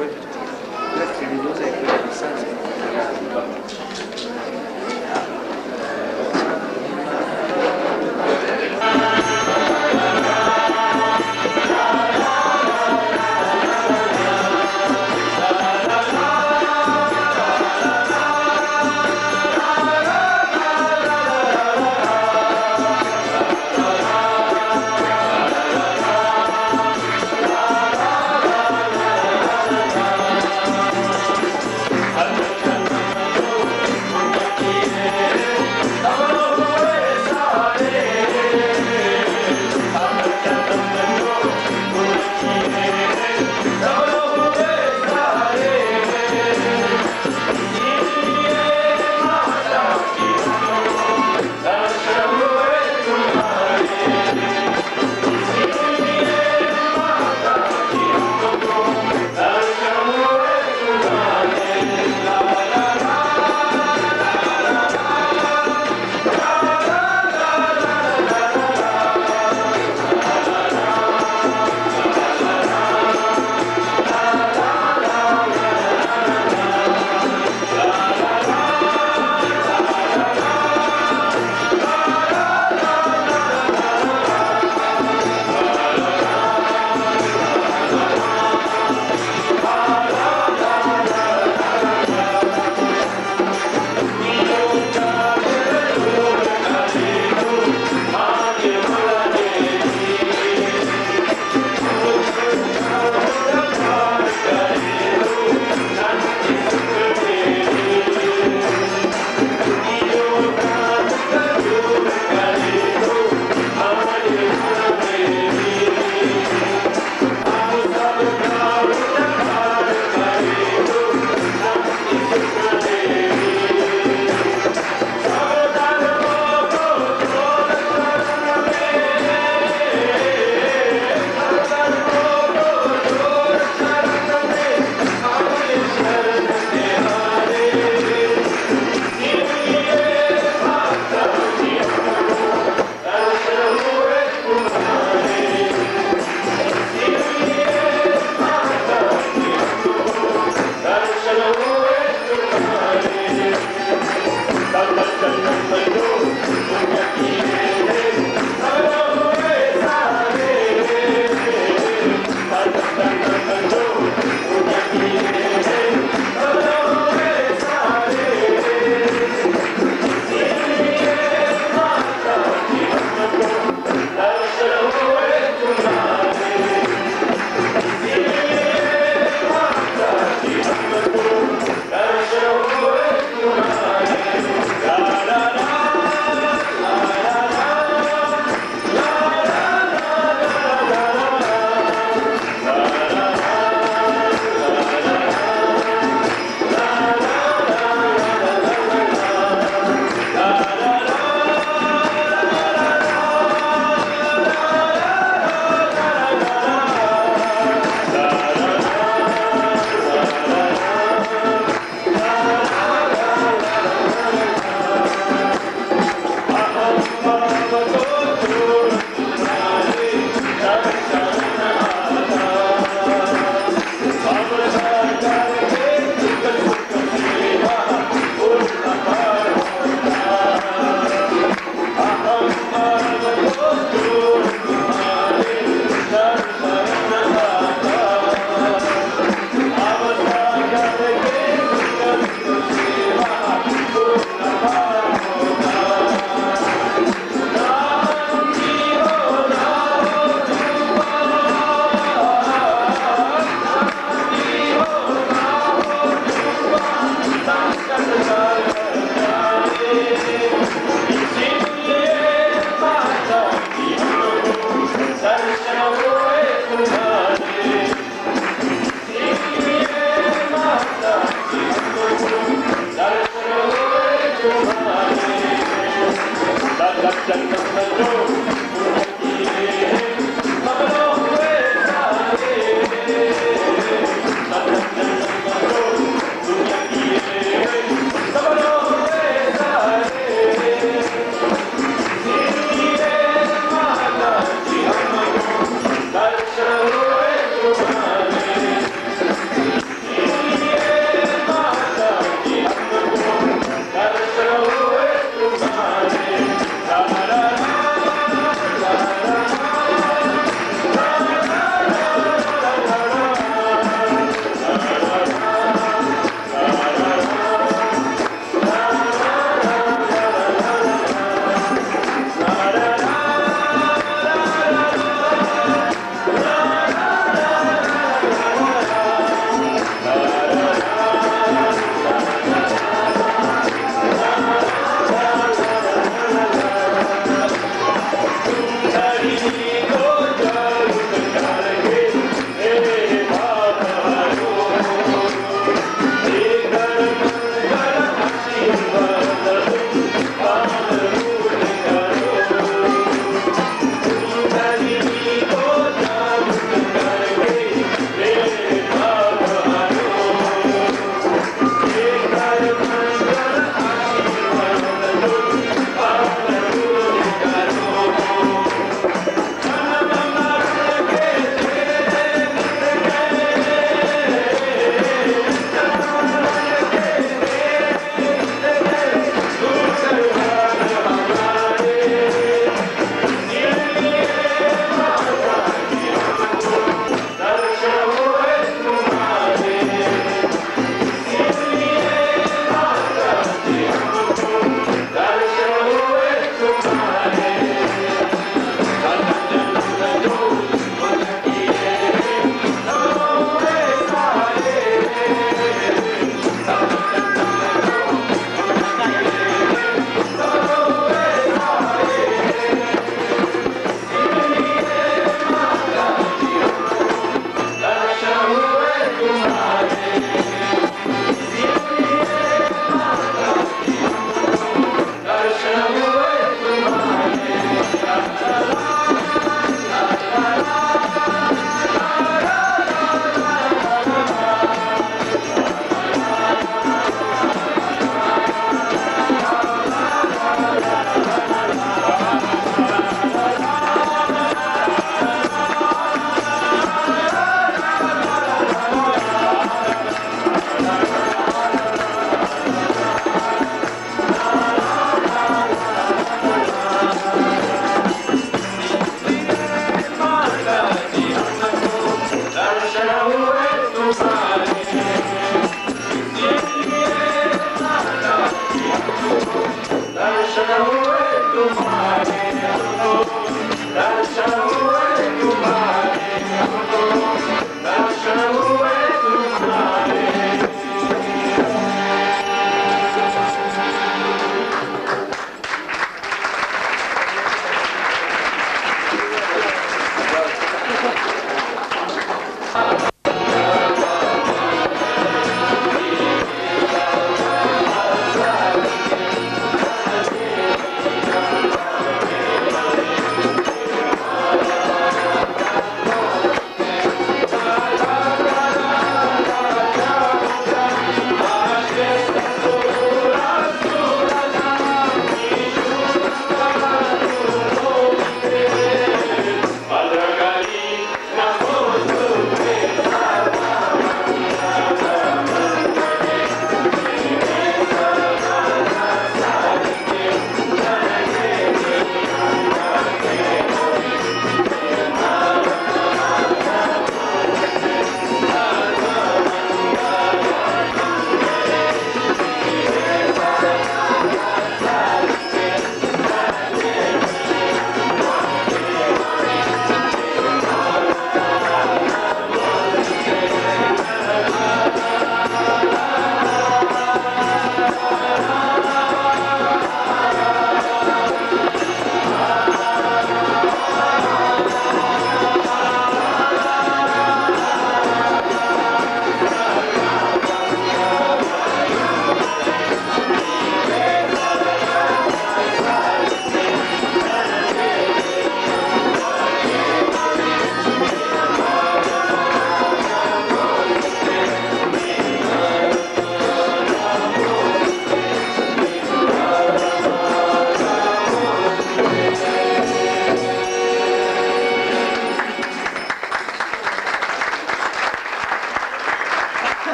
La creditosa è quella di San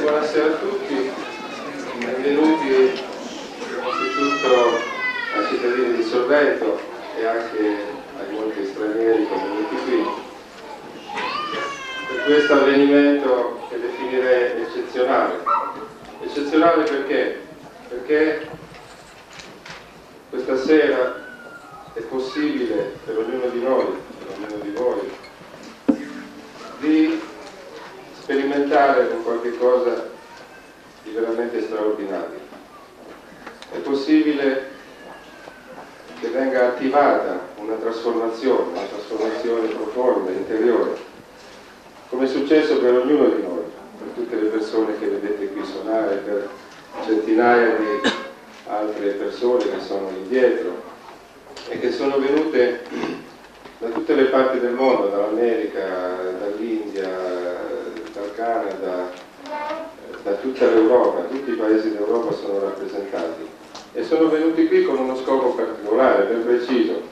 buonasera a tutti, benvenuti innanzitutto ai cittadini di Sorrento e anche ai molti stranieri convenuti qui per questo avvenimento che definirei eccezionale. Eccezionale perché? Perché questa sera è possibile per ognuno di noi, per ognuno di voi, di sperimentare con qualche cosa di veramente straordinario. È possibile che venga attivata una trasformazione profonda, interiore, come è successo per ognuno di noi, per tutte le persone che vedete qui suonare, per centinaia di altre persone che sono lì dietro e che sono venute da tutte le parti del mondo, dall'America, dall'India, dal Canada, da tutta l'Europa. Tutti i paesi d'Europa sono rappresentati e sono venuti qui con uno scopo particolare, ben preciso.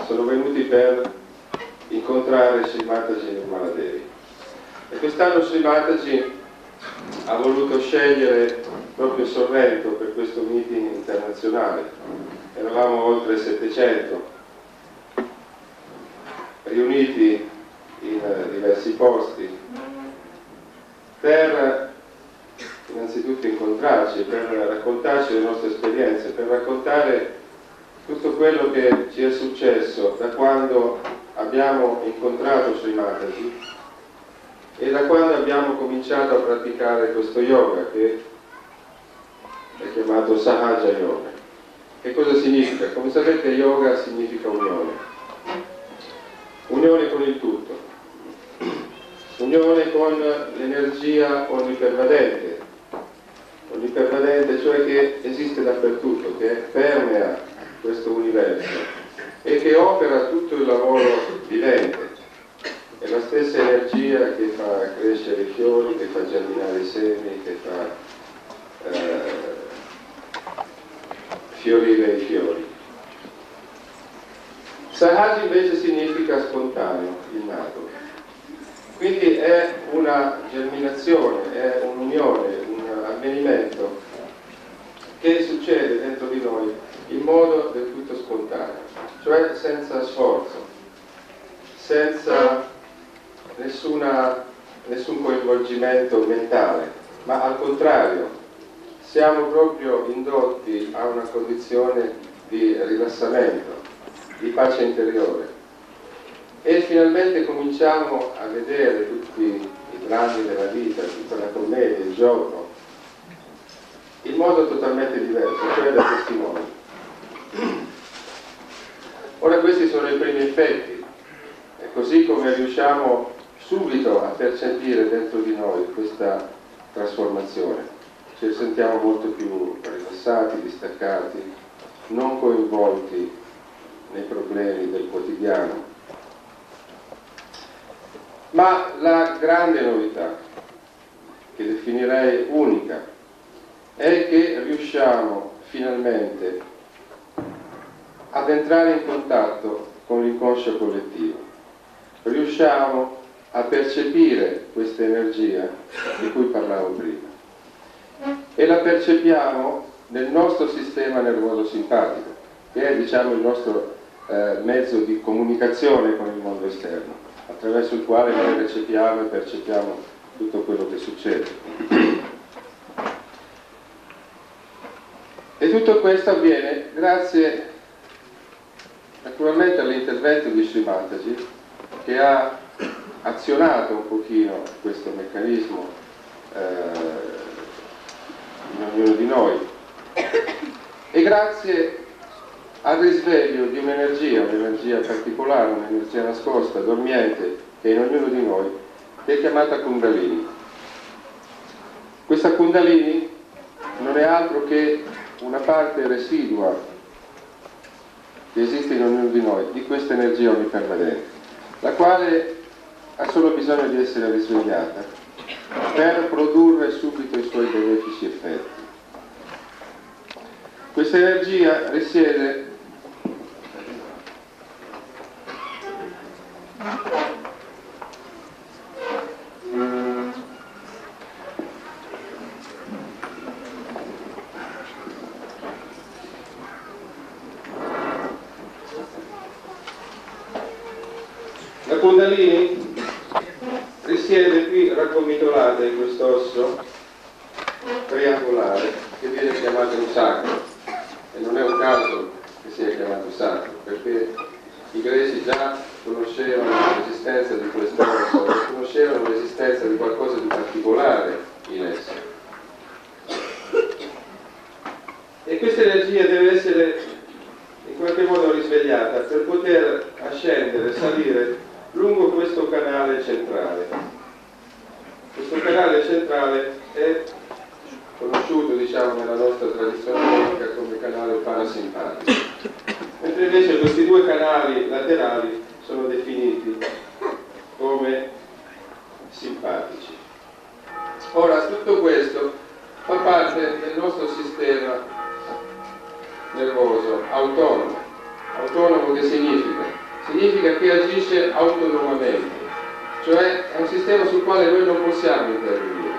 Sono venuti per incontrare Sri Mataji Nirmala-Devi. E quest'anno Sri Mataji ha voluto scegliere proprio Sorrento per questo meeting internazionale. Eravamo oltre 700 riuniti in diversi posti per innanzitutto incontrarci, per raccontarci le nostre esperienze, per raccontare tutto quello che ci è successo da quando abbiamo incontrato Sri Mataji e da quando abbiamo cominciato a praticare questo yoga che è chiamato Sahaja Yoga. Che cosa significa? Come sapete, yoga significa unione. Unione con il tutto, unione con l'energia onnipervadente, cioè che esiste dappertutto, che permea questo universo e che opera tutto il lavoro vivente. È la stessa energia che fa crescere i fiori, che fa germinare i semi, che fa fiorire i fiori. Sahaja invece significa spontaneo, innato. Quindi è una germinazione, è un'unione, un avvenimento che succede dentro di noi in modo del tutto spontaneo, cioè senza sforzo, senza nessun coinvolgimento mentale, ma al contrario, siamo proprio indotti a una condizione di rilassamento, di pace interiore e finalmente cominciamo a vedere tutti i drammi della vita, tutta la commedia, il gioco in modo totalmente diverso, cioè da testimoni. Ora questi sono i primi effetti e così come riusciamo subito a percepire dentro di noi questa trasformazione, ci sentiamo molto più rilassati, distaccati, non coinvolti nei problemi del quotidiano. Ma la grande novità, che definirei unica, è che riusciamo finalmente ad entrare in contatto con l'inconscio collettivo. Riusciamo a percepire questa energia di cui parlavo prima e la percepiamo nel nostro sistema nervoso simpatico, che è, diciamo, il nostro mezzo di comunicazione con il mondo esterno, attraverso il quale noi recepiamo e percepiamo tutto quello che succede. E tutto questo avviene grazie naturalmente all'intervento di Sri Mataji, che ha azionato un pochino questo meccanismo in ognuno di noi e grazie al risveglio di un'energia particolare, un'energia nascosta, dormiente, che è in ognuno di noi, che è chiamata Kundalini. Questa Kundalini non è altro che una parte residua che esiste in ognuno di noi, di questa energia onnipervadente, la quale ha solo bisogno di essere risvegliata per produrre subito i suoi benefici effetti. Questa energia risiede La Kundalini risiede qui raccomitolata in quest'osso triangolare che viene chiamato un sacro, e non è un caso che sia chiamato sacro, perché i greci già conoscevano l'esistenza di questo osso, conoscevano l'esistenza di qualcosa di particolare in esso. E questa energia deve essere in qualche modo risvegliata per poter ascendere, salire lungo questo canale centrale. Questo canale centrale è conosciuto, diciamo, nella nostra tradizione medica come canale parasimpatico, mentre invece questi due canali laterali sono definiti come simpatici. Ora, tutto questo fa parte del nostro sistema nervoso autonomo. Autonomo che significa? Significa che agisce autonomamente, cioè è un sistema sul quale noi non possiamo intervenire.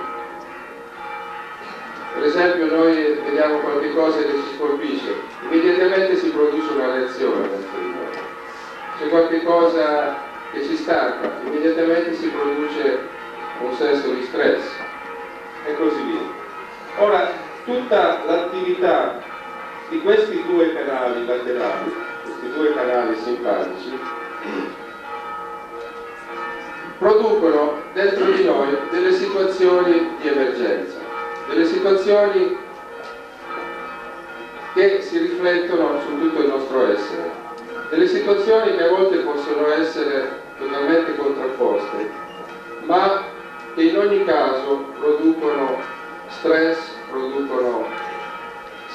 Per esempio, noi vediamo qualche cosa che ci colpisce, immediatamente si produce una reazione dentro di noi. C'è qualche cosa che ci stanca, immediatamente si produce un senso di stress e così via. Ora, tutta l'attività di questi due canali laterali, questi due canali simpatici, producono dentro di noi delle situazioni di emergenza, delle situazioni che si riflettono su tutto il nostro essere, delle situazioni che a volte possono essere totalmente contrapposte, ma che in ogni caso producono stress, producono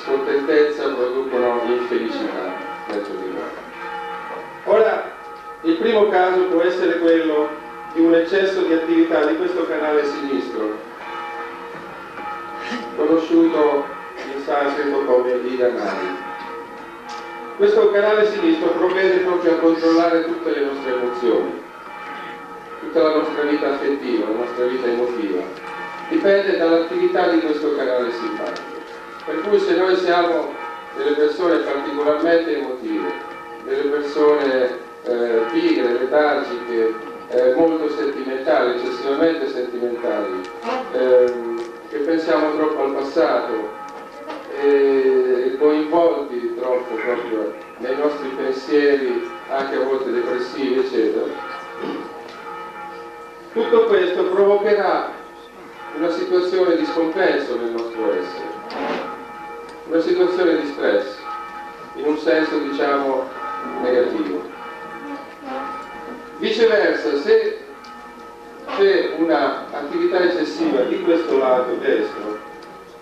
scontentezza, producono infelicità dentro di noi. Ora, il primo caso può essere quello di un eccesso di attività di questo canale sinistro, conosciuto in sanscrito come Idamari. Questo canale sinistro provvede proprio a controllare tutte le nostre emozioni, tutta la nostra vita affettiva, la nostra vita emotiva. Dipende dall'attività di questo canale simpatico. Per cui se noi siamo delle persone particolarmente emotive, delle persone pigre, letargiche, molto sentimentali, eccessivamente sentimentali, che pensiamo troppo al passato e coinvolti troppo proprio nei nostri pensieri, anche a volte depressivi, eccetera, tutto questo provocherà una situazione di scompenso nel nostro essere, una situazione di stress, in un senso, diciamo, negativo. Viceversa, se c'è un'attività eccessiva di questo lato destro,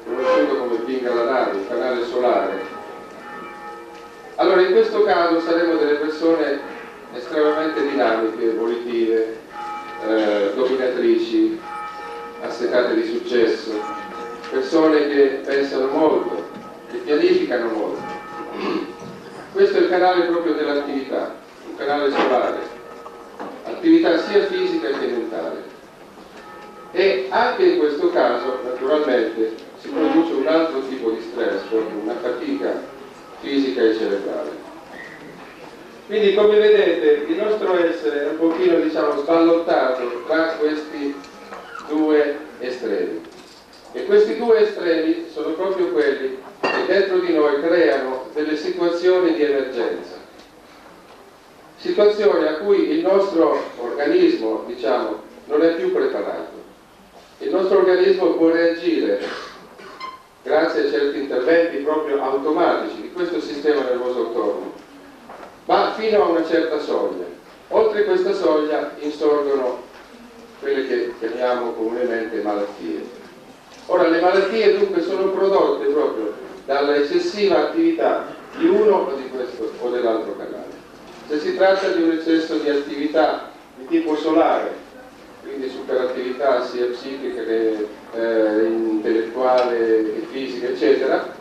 conosciuto come Pingala, il canale solare, allora in questo caso saremo delle persone estremamente dinamiche, volitive, dominatrici, assetate di successo, persone che pensano molto, che pianificano molto. Questo è il canale proprio dell'attività, un canale solare, attività sia fisica che mentale. E anche in questo caso, naturalmente, si produce un altro tipo di stress, proprio una fatica fisica e cerebrale. Quindi, come vedete, il nostro essere è un pochino, diciamo, sballottato tra questi due estremi. E questi due estremi sono proprio quelli che dentro di noi creano delle situazioni di emergenza. Situazioni a cui il nostro organismo, diciamo, non è più preparato. Il nostro organismo può reagire grazie a certi interventi proprio automatici di questo sistema nervoso autonomo, ma fino a una certa soglia. Oltre questa soglia insorgono quelle che chiamiamo comunemente malattie. Ora, le malattie dunque sono prodotte proprio dalla eccessiva attività di uno o di questo o dell'altro canale. Se si tratta di un eccesso di attività di tipo solare, quindi superattività sia psichica che intellettuale che fisica, eccetera,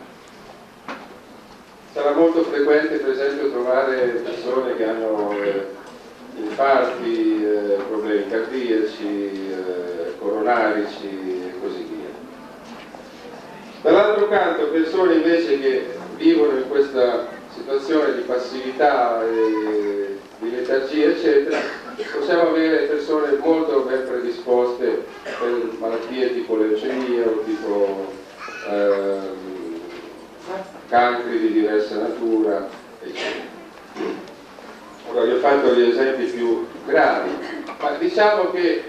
sarà molto frequente per esempio trovare persone che hanno infarti, problemi cardiaci, coronarici e così via. Dall'altro canto, persone invece che vivono in questa situazione di passività e di letargia, eccetera, possiamo avere persone molto ben predisposte per malattie tipo leucemia o tipo cancri di diversa natura, eccetera. Ora vi ho fatto gli esempi più gravi, ma diciamo che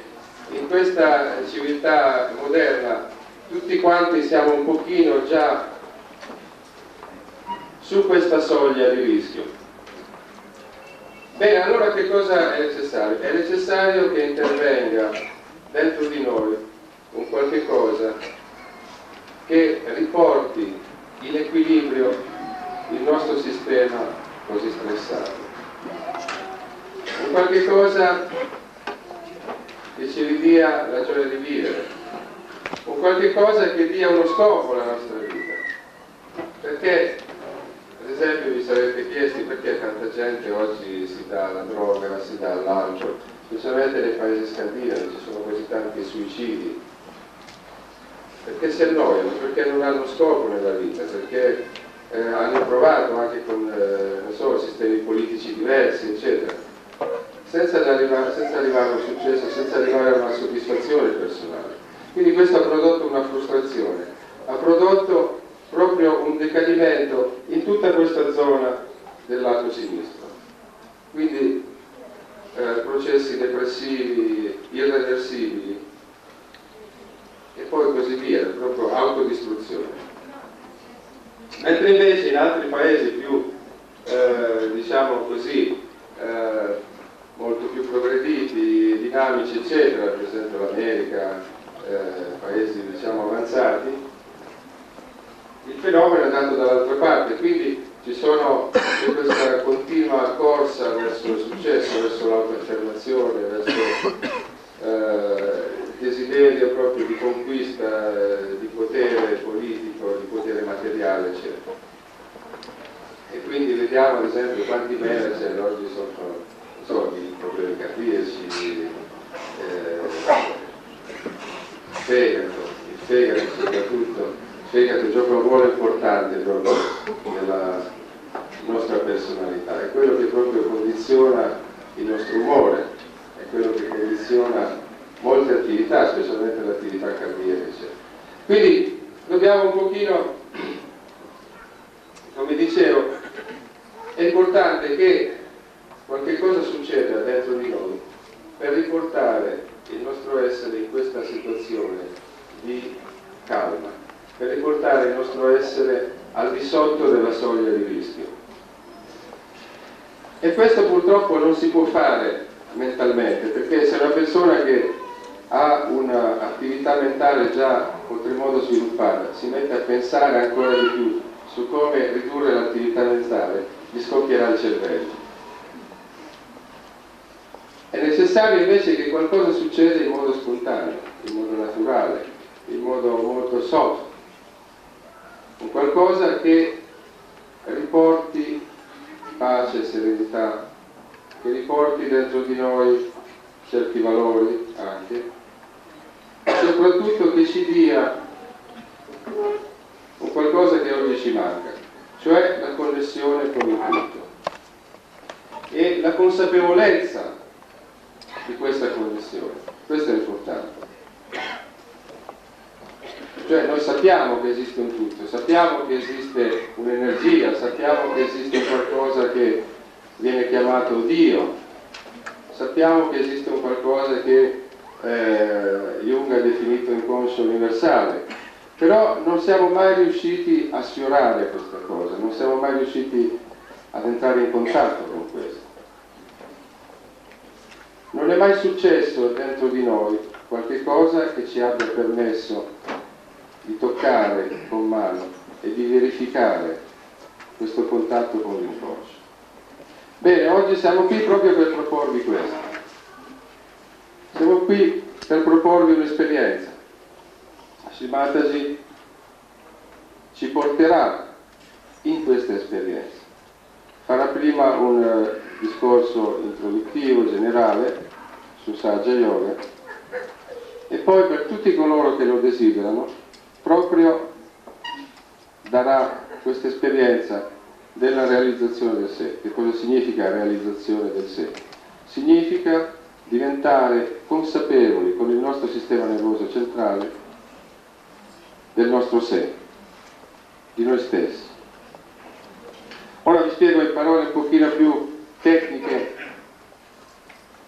in questa civiltà moderna tutti quanti siamo un pochino già su questa soglia di rischio. Bene, allora che cosa è necessario? È necessario che intervenga dentro di noi un qualche cosa che riporti in equilibrio il nostro sistema così stressato. Un qualche cosa che ci ridia la gioia di vivere, un qualche cosa che dia uno scopo alla nostra vita. Perché, ad esempio, vi sarete chiesti perché tanta gente oggi si dà alla droga, si dà all'alcol, specialmente nei paesi scandinavi ci sono così tanti suicidi. Perché si annoiano, perché non hanno scopo nella vita, perché hanno provato anche con non so, sistemi politici diversi, eccetera, senza arrivare a un successo, senza arrivare a una soddisfazione personale. Quindi questo ha prodotto una frustrazione, ha prodotto proprio un decadimento in tutta questa zona del lato sinistro. Quindi processi depressivi irreversibili e poi così via, proprio autodistruzione. Mentre invece in altri paesi più, diciamo così, molto più progrediti, dinamici, eccetera, per esempio l'America, paesi diciamo avanzati, il fenomeno è andato dall'altra parte, quindi c'è questa continua corsa verso il successo, verso l'autoaffermazione, verso il desiderio proprio di conquista di potere politico, di potere materiale, eccetera. E quindi vediamo ad esempio quanti manager oggi sono di problemi cardiaci, il fegato soprattutto, il fegato gioca un ruolo importante proprio nella nostra personalità, è quello che proprio condiziona il nostro umore, è quello che condiziona molte attività, specialmente l'attività cardiaca, eccetera. Quindi dobbiamo un pochino, come dicevo, è importante che qualche cosa succeda dentro di noi per riportare il nostro essere in questa situazione di calma, per riportare il nostro essere al di sotto della soglia di rischio. E questo purtroppo non si può fare mentalmente, perché se una persona che ha un'attività mentale già oltremodo sviluppata si mette a pensare ancora di più su come ridurre l'attività mentale, gli scoppierà il cervello. È necessario invece che qualcosa succeda in modo spontaneo, in modo naturale, in modo molto soft, un qualcosa che riporti pace, serenità, che riporti dentro di noi certi valori anche, e soprattutto che ci dia un qualcosa che oggi ci manca, cioè la connessione con il tutto e la consapevolezza di questa connessione. Questo è importante. Cioè noi sappiamo che esiste un tutto, sappiamo che esiste un'energia, sappiamo che esiste qualcosa che viene chiamato Dio, sappiamo che esiste un qualcosa che Jung ha definito inconscio universale, però non siamo mai riusciti a sfiorare questa cosa, non siamo mai riusciti ad entrare in contatto con questo. Non è mai successo dentro di noi qualche cosa che ci abbia permesso di toccare con mano e di verificare questo contatto con l'inconscio. Bene, oggi siamo qui proprio per proporvi questo. Siamo qui per proporvi un'esperienza. Ashri Mataji ci porterà in questa esperienza. Farà prima un discorso introduttivo, generale, su Sahaja Yoga, e poi per tutti coloro che lo desiderano, proprio darà questa esperienza della realizzazione del sé. Che cosa significa realizzazione del sé? Significa diventare consapevoli con il nostro sistema nervoso centrale del nostro sé, di noi stessi. Ora vi spiego in parole un pochino più tecniche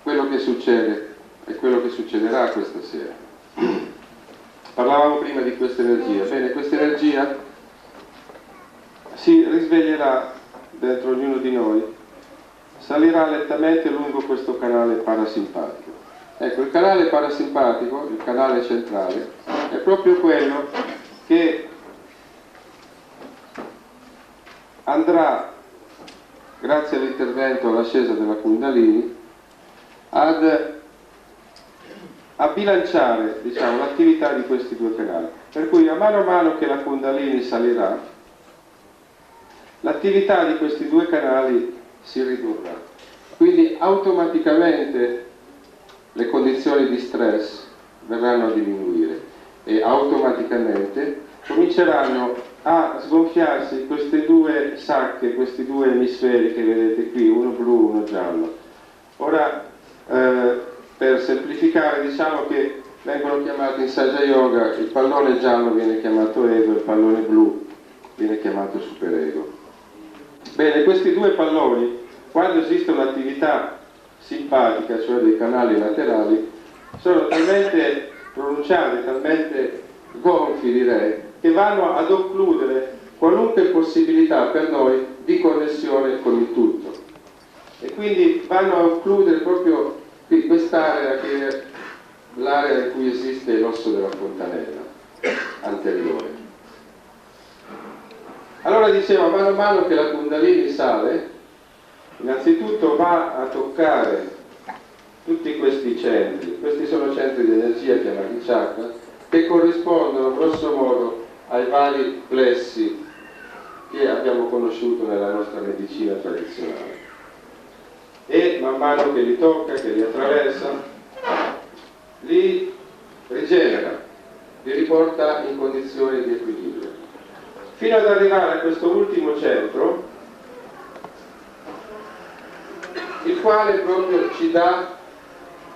quello che succede e quello che succederà questa sera. Parlavamo prima di questa energia. Bene, questa energia si risveglierà dentro ognuno di noi, salirà lentamente lungo questo canale parasimpatico. Ecco, il canale parasimpatico, il canale centrale, è proprio quello che andrà, grazie all'intervento, all'ascesa della Kundalini, a bilanciare, diciamo, l'attività di questi due canali. Per cui a mano che la Kundalini salirà, l'attività di questi due canali si ridurrà. Quindi automaticamente le condizioni di stress verranno a diminuire e automaticamente cominceranno a sgonfiarsi queste due sacche, questi due emisferi che vedete qui, uno blu, uno giallo. Ora, per semplificare, diciamo che vengono chiamati in Saja Yoga, il pallone giallo viene chiamato ego, il pallone blu viene chiamato superego. Bene, questi due palloni, quando esiste un'attività simpatica, cioè dei canali laterali, sono talmente pronunciati, talmente gonfi, direi, che vanno ad occludere qualunque possibilità per noi di connessione con il tutto. E quindi vanno a occludere proprio quest'area che è l'area in cui esiste l'osso della fontanella anteriore. Allora dicevo, a mano che la Kundalini sale, innanzitutto va a toccare tutti questi centri. Questi sono centri di energia chiamati chakra, che corrispondono grosso modo ai vari plessi che abbiamo conosciuto nella nostra medicina tradizionale. E man mano che li tocca, che li attraversa, li rigenera, li riporta in condizioni di equilibrio, fino ad arrivare a questo ultimo centro, il quale proprio ci dà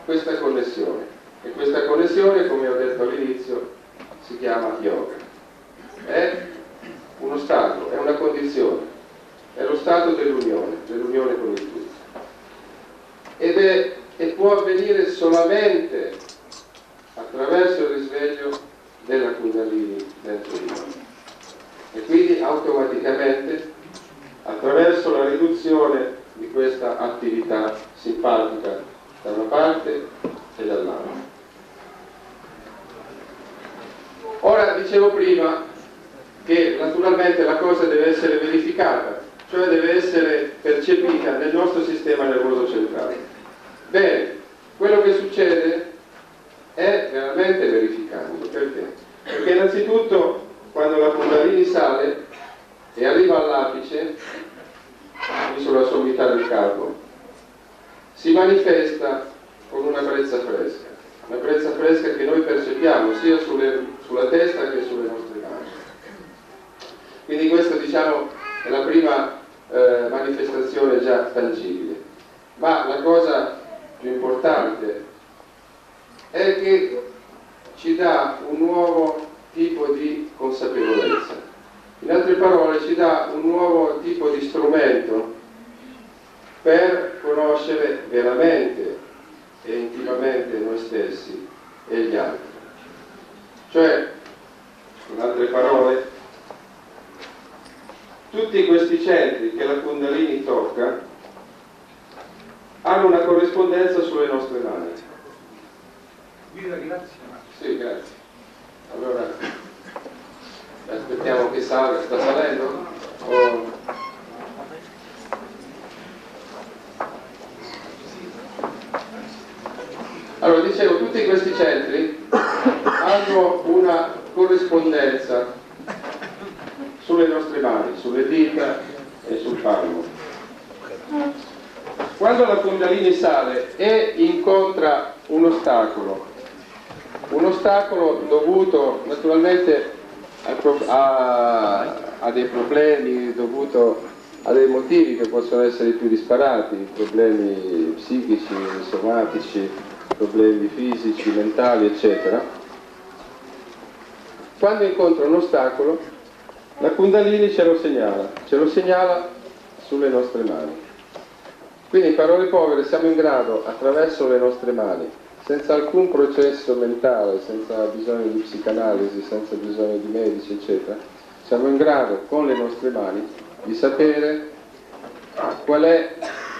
questa connessione. E questa connessione, come ho detto all'inizio, si chiama yoga. È uno stato, è una condizione, è lo stato dell'unione con il tutto. E può avvenire solamente attraverso il risveglio della Kundalini dentro di noi. E quindi automaticamente attraverso la riduzione di questa attività simpatica da una parte e dall'altra. Ora, dicevo prima che naturalmente la cosa deve essere verificata, cioè deve essere percepita nel nostro sistema nervoso centrale. Bene, quello che succede è veramente verificabile. Perché? Perché innanzitutto quando la Kundalini sale e arriva all'apice, sulla sommità del capo, si manifesta con una brezza fresca che noi percepiamo sia sulla testa che sulle nostre mani. Quindi questo, diciamo, è la prima manifestazione già tangibile. Ma la cosa più importante è che ci dà un nuovo tipo di consapevolezza. In altre parole, ci dà un nuovo tipo di strumento per conoscere veramente e intimamente noi stessi e gli altri. Cioè, in altre parole, tutti questi centri che la Kundalini tocca hanno una corrispondenza sulle nostre mani. Guida, grazie. Sì, grazie. Allora, aspettiamo che salga. Sta salendo? Allora, dicevo, tutti questi centri hanno una corrispondenza sulle nostre mani, sulle dita e sul palmo. Quando la Kundalini sale e incontra un ostacolo dovuto naturalmente a dei problemi, dovuto ha dei motivi che possono essere più disparati, problemi psichici, somatici, problemi fisici, mentali, eccetera. Quando incontra un ostacolo, la Kundalini ce lo segnala sulle nostre mani. Quindi, in parole povere, siamo in grado, attraverso le nostre mani, senza alcun processo mentale, senza bisogno di psicanalisi, senza bisogno di medici, eccetera, siamo in grado, con le nostre mani, di sapere qual è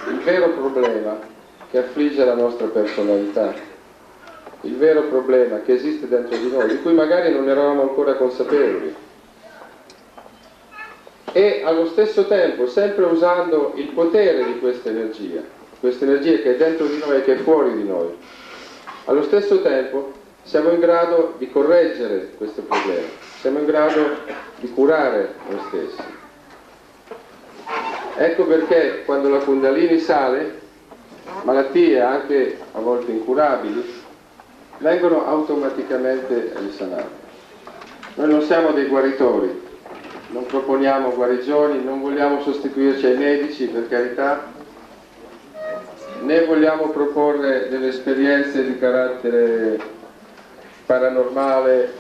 il vero problema che affligge la nostra personalità, il vero problema che esiste dentro di noi, di cui magari non eravamo ancora consapevoli. E allo stesso tempo, sempre usando il potere di questa energia che è dentro di noi e che è fuori di noi, allo stesso tempo siamo in grado di correggere questo problema, siamo in grado di curare noi stessi. Ecco perché quando la Kundalini sale, malattie anche a volte incurabili vengono automaticamente risanate. Noi non siamo dei guaritori, non proponiamo guarigioni, non vogliamo sostituirci ai medici, per carità, né vogliamo proporre delle esperienze di carattere paranormale,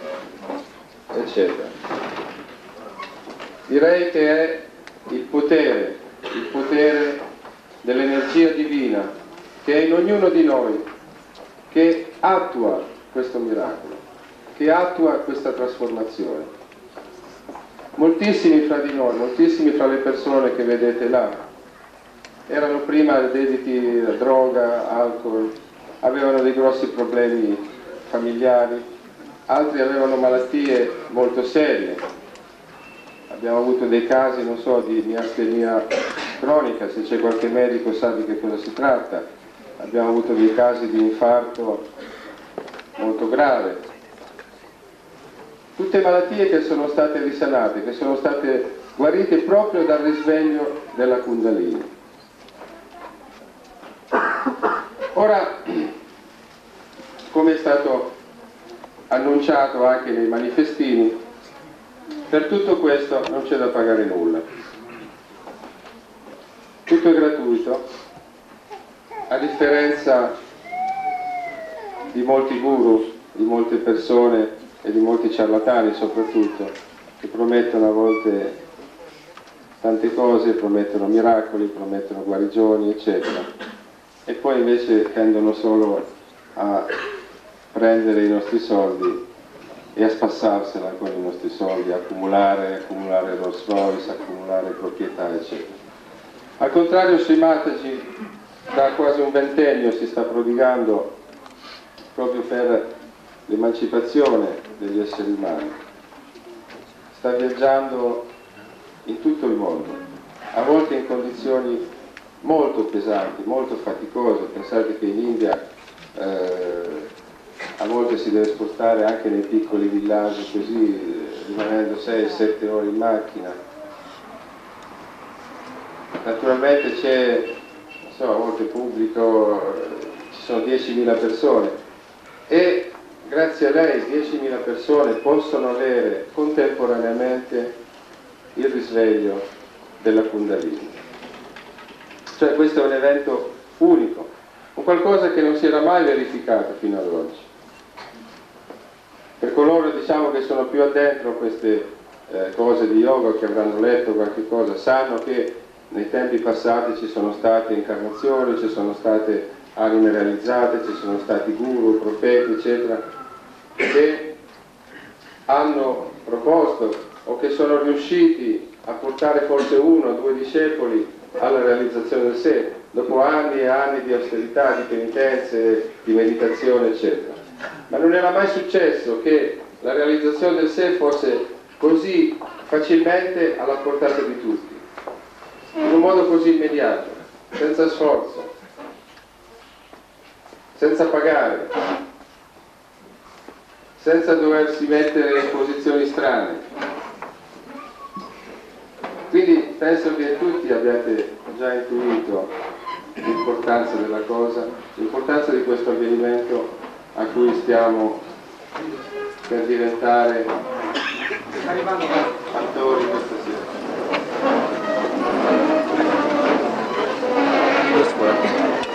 eccetera. Direi che è il potere dell'energia divina che è in ognuno di noi, che attua questo miracolo, che attua questa trasformazione. Moltissimi fra di noi, moltissimi fra le persone che vedete là, erano prima dediti a droga, alcol, avevano dei grossi problemi familiari, altri avevano malattie molto serie. Abbiamo avuto dei casi, non so, di miastenia cronica, se c'è qualche medico sa di che cosa si tratta. Abbiamo avuto dei casi di infarto molto grave. Tutte malattie che sono state risanate, che sono state guarite proprio dal risveglio della Kundalini. Ora, come è stato annunciato anche nei manifestini, per tutto questo non c'è da pagare nulla. Tutto è gratuito, a differenza di molti guru, di molte persone e di molti ciarlatani soprattutto, che promettono a volte tante cose, promettono miracoli, promettono guarigioni, eccetera, e poi invece tendono solo a prendere i nostri soldi e a spassarsela con i nostri soldi, accumulare Rolls Royce, accumulare proprietà, eccetera. Al contrario, Sri Mataji da quasi un ventennio si sta prodigando proprio per l'emancipazione degli esseri umani. Sta viaggiando in tutto il mondo, a volte in condizioni molto pesanti, molto faticose. Pensate che in India a volte si deve spostare anche nei piccoli villaggi così, rimanendo 6-7 ore in macchina. Naturalmente c'è, non so, a volte pubblico, ci sono 10.000 persone e grazie a lei 10.000 persone possono avere contemporaneamente il risveglio della Kundalini. Cioè questo è un evento unico, un qualcosa che non si era mai verificato fino ad oggi. Per coloro, diciamo, che sono più addentro a queste cose di yoga, che avranno letto qualche cosa, sanno che nei tempi passati ci sono state incarnazioni, ci sono state anime realizzate, ci sono stati guru, profeti, eccetera, che hanno proposto o che sono riusciti a portare forse 1 o 2 discepoli alla realizzazione del sé, dopo anni e anni di austerità, di penitenze, di meditazione, eccetera. Ma non era mai successo che la realizzazione del sé fosse così facilmente alla portata di tutti, in un modo così immediato, senza sforzo, senza pagare, senza doversi mettere in posizioni strane. Quindi penso che tutti abbiate già intuito l'importanza della cosa, l'importanza di questo avvenimento a cui stiamo per diventare attori questa sera.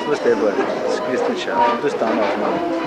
Questo è bello, questo c'è, questo sta normale.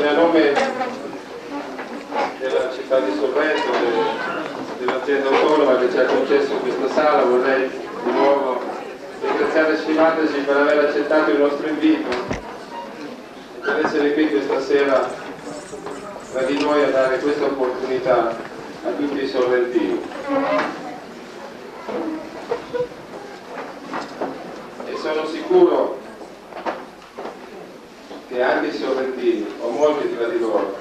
A nome della città di Sorrento, dell'azienda autonoma che ci ha concesso questa sala, vorrei di nuovo ringraziare Scimatesi per aver accettato il nostro invito e per essere qui questa sera tra di noi a dare questa opportunità a tutti i sorrentini. E sono sicuro che anche i sorrentini, o molti tra di loro,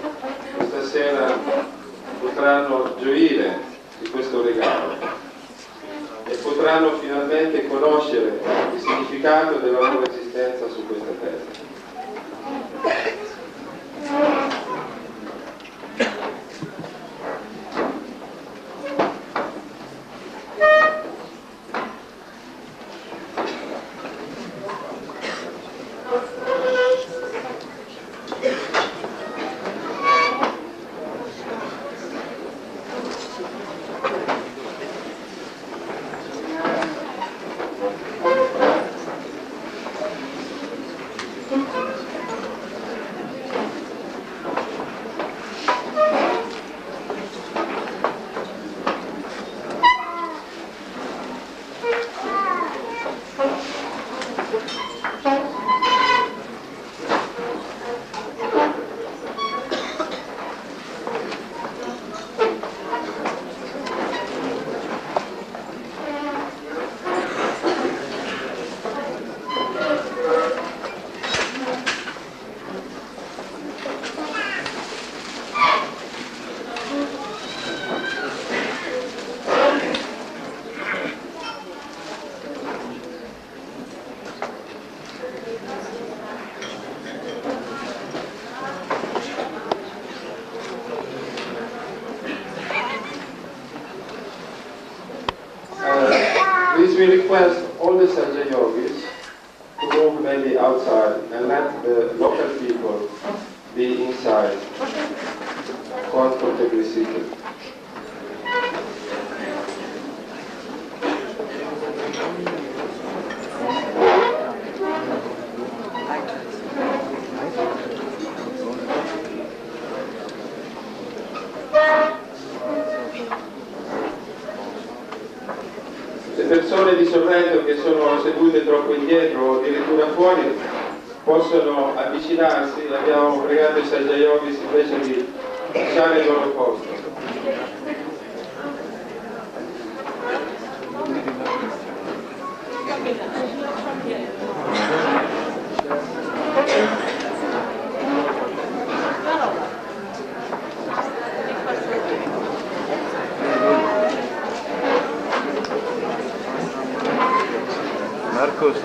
questa sera potranno gioire di questo regalo e potranno finalmente conoscere il significato della loro esistenza su questa terra. Please we request all the Sajja yogis to move maybe outside and let the local people be inside, comfortably seated. Le persone di Sorrento che sono sedute troppo indietro o addirittura fuori possono avvicinarsi, abbiamo pregato i Sajja yogis invece di lasciare il loro posto. Marcos.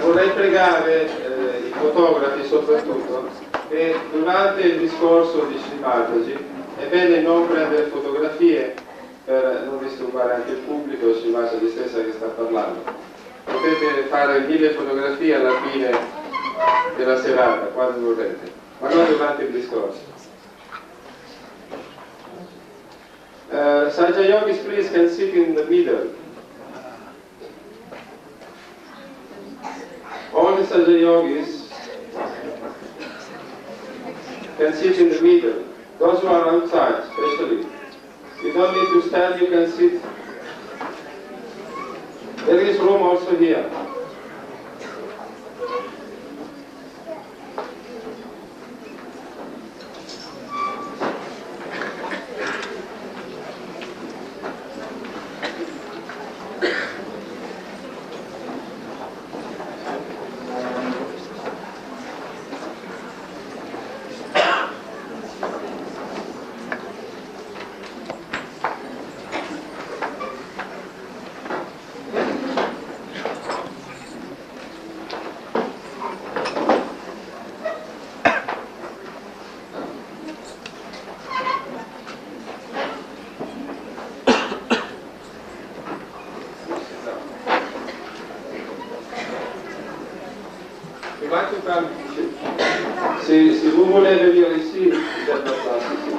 Vorrei pregare i fotografi soprattutto che durante il discorso di Sri Mataji è bene non prendere fotografie per non disturbare anche il pubblico e Sri Mataji stessa che sta parlando. Potete fare 1000 fotografie alla fine della serata, quando vorrete, ma non durante il discorso. Sahaja Yogis, please, can sit in the middle. All the Sahaja Yogis can sit in the middle. Those who are outside, especially. You don't need to stand, you can sit. There is room also here. Se vous voulez venir ici, vous êtes la place ici.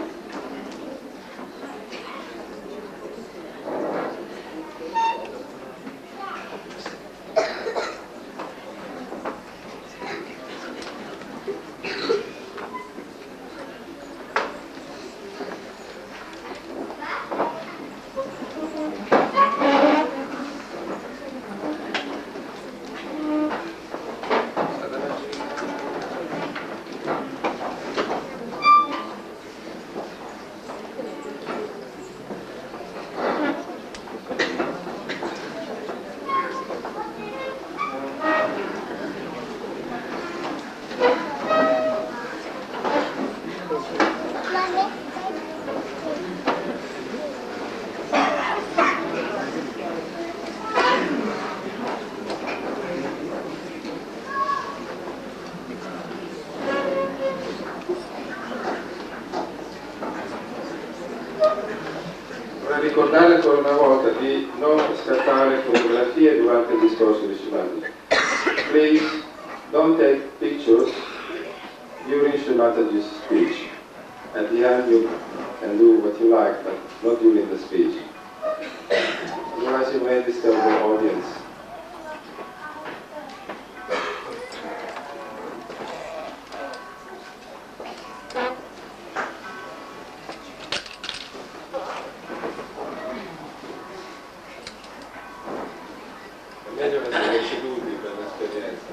Ricordare ancora una volta di non scattare fotografie durante il discorso di Sri Mataji. Please don't take pictures during Sri Mataji's speech. At the end you can do what you like, but not during the speech. Otherwise you may disturb the audience. Meglio essere seduti per l'esperienza.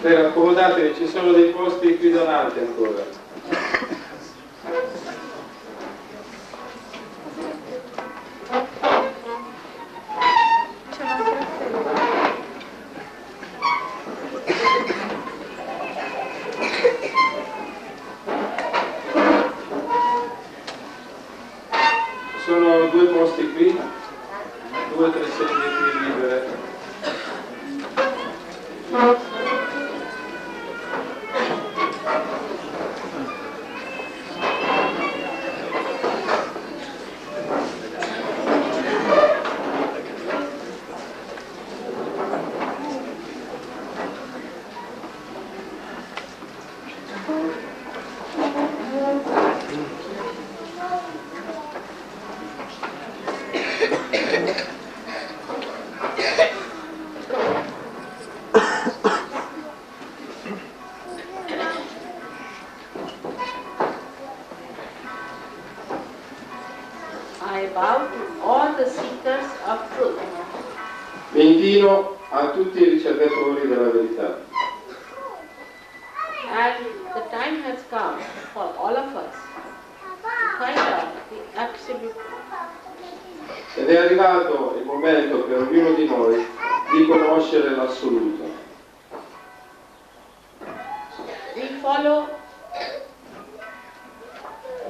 Prego, accomodatevi, ci sono dei posti qui davanti ancora. Sono 2 posti qui, 2 o 3 sedie qui libere. I bow to all the seekers of truth. Mi inchino a tutti i ricercatori della verità. And the time has come for all of us to find out the absolute. Ed è arrivato il momento per ognuno di noi di conoscere la assoluto. We follow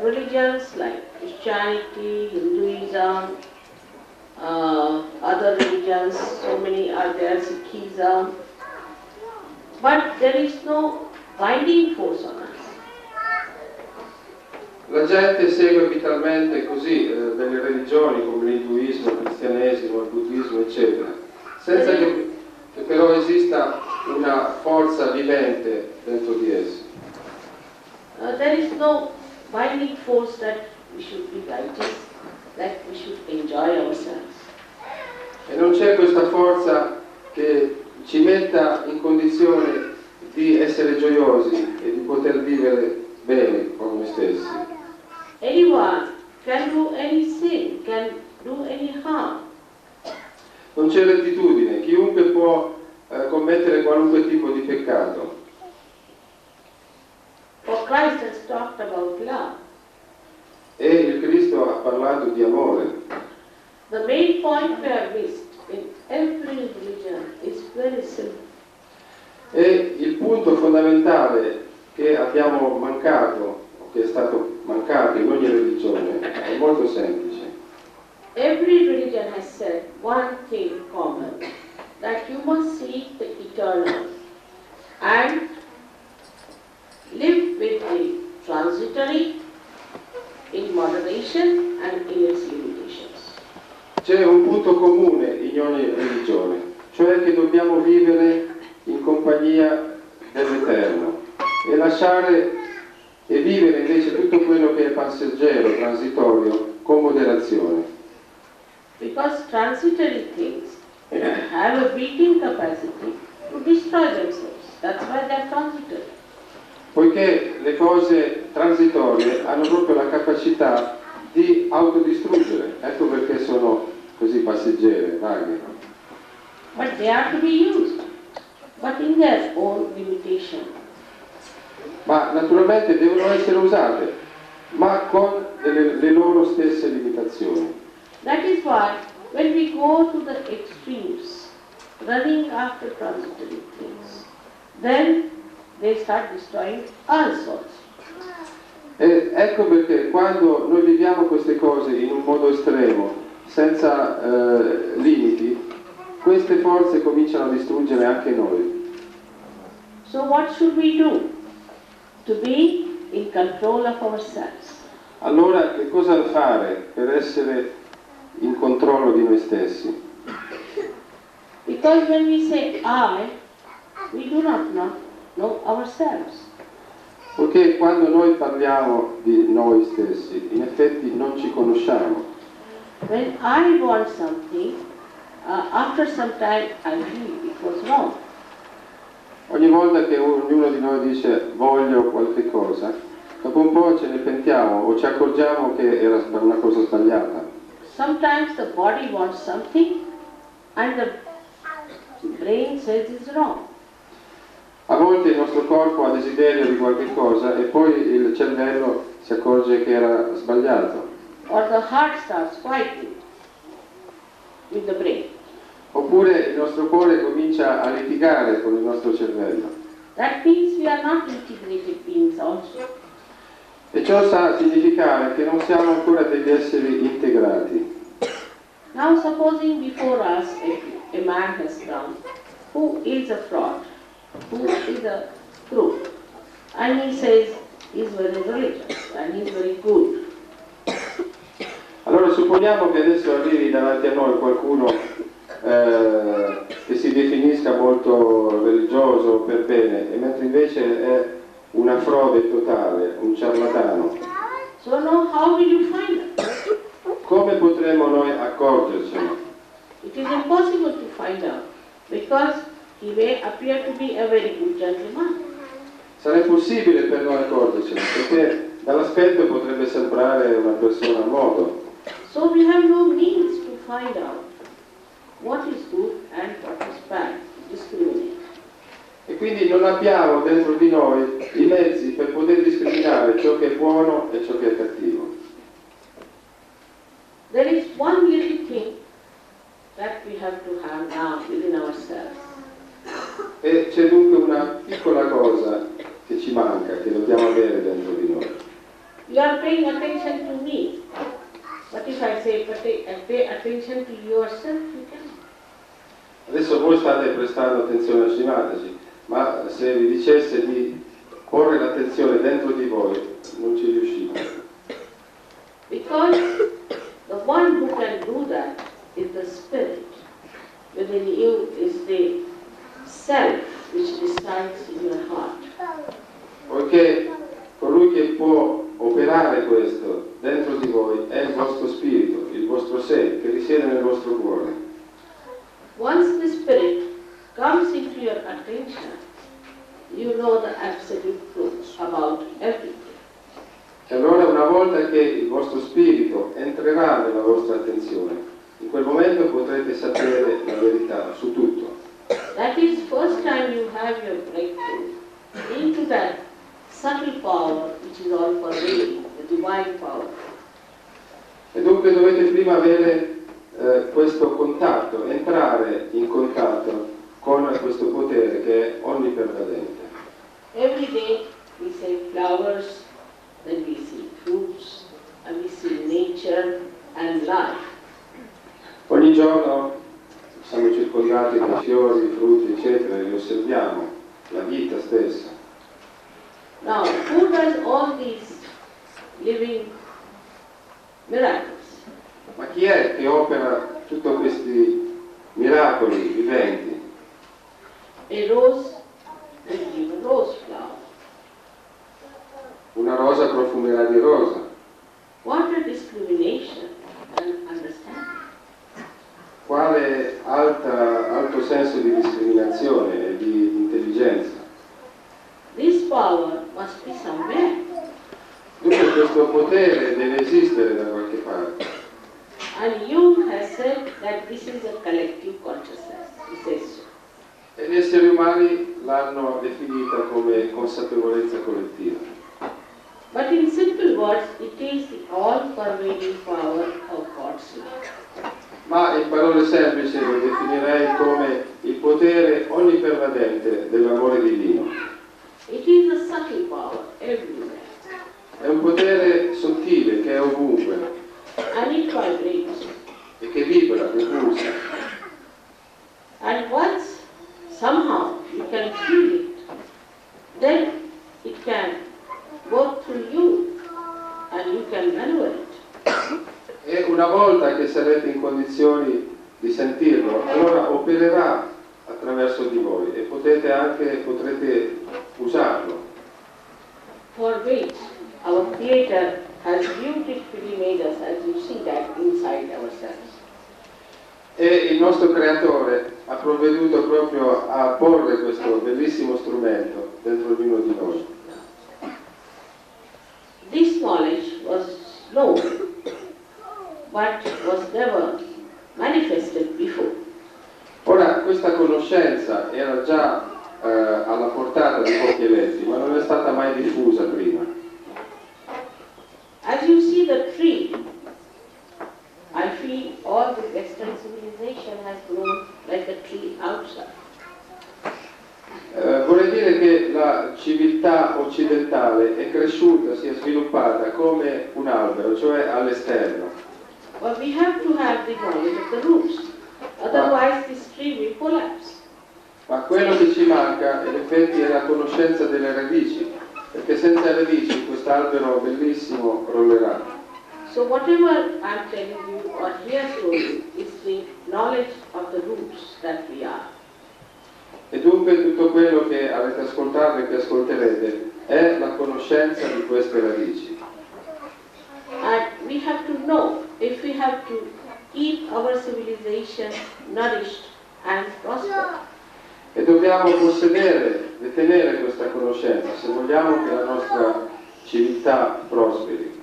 religions like Christianity, Hinduism, other religions, so many are there, Sikhism, but there is no binding force on us. La gente segue arbitrariamente così delle religioni come l'induismo, il cristianesimo, il buddismo, eccetera, senza che però esista una forza vivente dentro di essi. There is no binding force that we should be righteous, that we should enjoy ourselves. E non c'è questa forza che ci metta in condizione di essere gioiosi e di poter vivere bene con noi stessi. Anyone can do any sin, can do any harm. Non c'è rettitudine, chiunque può commettere qualunque tipo di peccato. For Christ has talked about love. E il Cristo ha parlato di amore. The main point we have missed in every religion is very simple. E il punto fondamentale che abbiamo mancato, o che è stato mancato in ogni religione, è molto semplice. Every religion has said one thing in common, that you must seek the eternal and live with the transitory in moderation and in its limitations. C'è un punto comune in ogni religione, cioè che dobbiamo vivere in compagnia dell'Eterno e lasciare e vivere invece tutto quello che è passeggero, transitorio, con moderazione. Because transitory things have a built-in capacity to destroy themselves. That's why they are transitory. Poiché le cose transitorie hanno proprio la capacità di autodistruggere, ecco perché sono così passeggere, vaghe. But they are to be used, but in their own limitation. Ma naturalmente devono essere usate, ma con le loro stesse limitazioni. That is why when we go to the extremes, running after transitory things, then they start destroying us also. E ecco perché quando noi viviamo queste cose in un modo estremo, senza limiti, queste forze cominciano a distruggere anche noi. So what should we do? To be in control of ourselves. Allora che cosa fare per essere in controllo di noi stessi? Because when we say I, we do not know ourselves. Poiché quando noi parliamo di noi stessi, in effetti non ci conosciamo. When I want something, after some time I feel it was wrong. Ogni volta che ognuno di noi dice voglio qualche cosa, dopo un po' ce ne pentiamo o ci accorgiamo che era una cosa sbagliata. Sometimes the body wants something and the brain says it's wrong. A volte il nostro corpo ha desiderio di qualche cosa e poi il cervello si accorge che era sbagliato. Or the heart starts fighting with the brain. Oppure il nostro cuore comincia a litigare con il nostro cervello. That means we are not integrated beings also. E ciò sta a significare che non siamo ancora degli esseri integrati. Now supposing before us a man has come who is a fraud, who is a crook, and he says he's very religious and he's very good. Allora supponiamo che adesso arrivi davanti a noi qualcuno che si definisca molto religioso per bene, e mentre invece è una frode totale, un ciarlatano. So now how will you find it? Come potremo noi accorgercene? It is impossible to find out because he may appear to be a very good gentleman. Sarà impossibile per noi accorgercene, perché dall'aspetto potrebbe sembrare una persona a modo. So we have no means to find out what is good and what is bad, discriminate. E quindi non abbiamo dentro di noi i mezzi per poter discriminare ciò che è buono e ciò che è cattivo. There is one little thing that we have to have now within ourselves. E c'è dunque una piccola cosa che ci manca, che dobbiamo avere dentro di noi. You are paying attention to me. What if I say, pay attention to yourself? You can. Adesso voi state prestando attenzione a Srimataji, ma se vi dicesse di porre l'attenzione dentro di voi, non ci riuscite. Because the one who can do that is the spirit. Within you is the self which resides in your heart. Poiché colui che può operare questo dentro di voi è il vostro spirito, il vostro sé, che risiede nel vostro cuore. Once the spirit comes into your attention, you know the absolute truth about everything. E allora una volta che il vostro spirito entrerà nella vostra attenzione, in quel momento potrete sapere la verità su tutto. That is first time you have your breakthrough into that subtle power which is all pervading, the divine power. E dunque dovete prima avere questo contatto, entrare in contatto con questo potere che è onnipervadente. Every day we say flowers, then we see fruits, and we see nature and life. Ogni giorno siamo circondati da fiori, frutti, eccetera, e li osserviamo, la vita stessa. Now, who does all these living miracles? Ma chi è che opera tutti questi miracoli viventi? A rose will give a rose flower. Una rosa profumerà di rosa. What a discrimination and understanding. Quale alto senso di discriminazione e di intelligenza. This power must be somewhere. Dunque questo potere deve esistere da qualche parte. And Jung has said that this is a collective consciousness. He says so. E gli esseri umani l'hanno definita come consapevolezza collettiva. But in simple words, it is the all-pervading power of God's love. Ma in parole semplici lo definirei come il potere onnipervadente dell'amore divino. It is a subtle power everywhere. È un potere sottile che è ovunque And it vibrates. e che vibra, che pulsa. And once somehow you can feel it, then it can go through you and you can maneuver it. E una volta che sarete in condizioni di sentirlo, allora opererà attraverso di voi e potrete usarlo. For which our Creator has beautifully made us, as you see that inside ourselves. E il nostro creatore ha provveduto proprio a porre questo bellissimo strumento dentro ognuno di noi. This knowledge was known, but was never manifested before. Ora questa conoscenza era già alla portata di pochi eletti, ma non è stata mai diffusa prima. As you see the tree, I feel all the Western civilization has grown like a tree outside. Vorrei dire che la civiltà occidentale è cresciuta, si è sviluppata come un albero, cioè all'esterno. But we have to have the knowledge of the roots, otherwise this tree will collapse. Ma quello che ci manca in effetti è la conoscenza delle radici, perché senza radici quest'albero bellissimo crollerà. So whatever I'm telling you or here told you is the knowledge of the roots that we are. E dunque tutto quello che avete ascoltato e che ascolterete è la conoscenza di queste radici. And we have to know if we have to keep our civilization nourished and prosper. E dobbiamo possedere, detenere questa conoscenza se vogliamo che la nostra civiltà prosperi.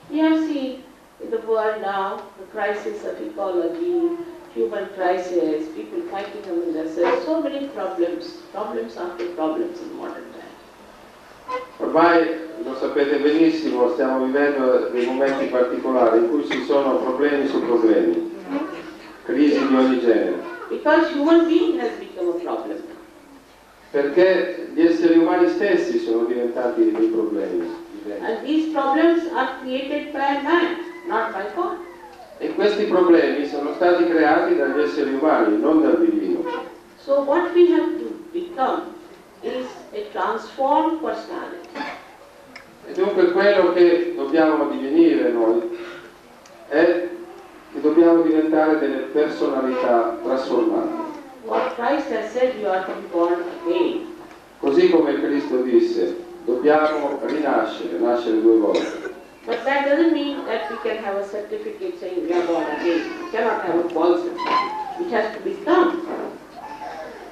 We have seen in the world now the crisis of ecology, human crisis, people fighting among themselves, so many problems after problems in modern time. Ormai lo sapete benissimo, stiamo vivendo dei momenti particolari in cui ci sono problemi su problemi, crisi di ogni genere. Because human being has become a problem now. perché gli esseri umani stessi sono diventati dei problemi. And these problems are created by man, not by God. E questi problemi sono stati creati dagli esseri umani, non dal divino. So what we have to become is a transformed personality. E dunque quello che dobbiamo divenire noi è che dobbiamo diventare delle personalità trasformate. What Christ has said, you are to be born again. Così come Cristo disse, dobbiamo rinascere, nascere due volte. But that doesn't mean that we can have a certificate saying we are born again. We cannot have a false certificate. It has to become.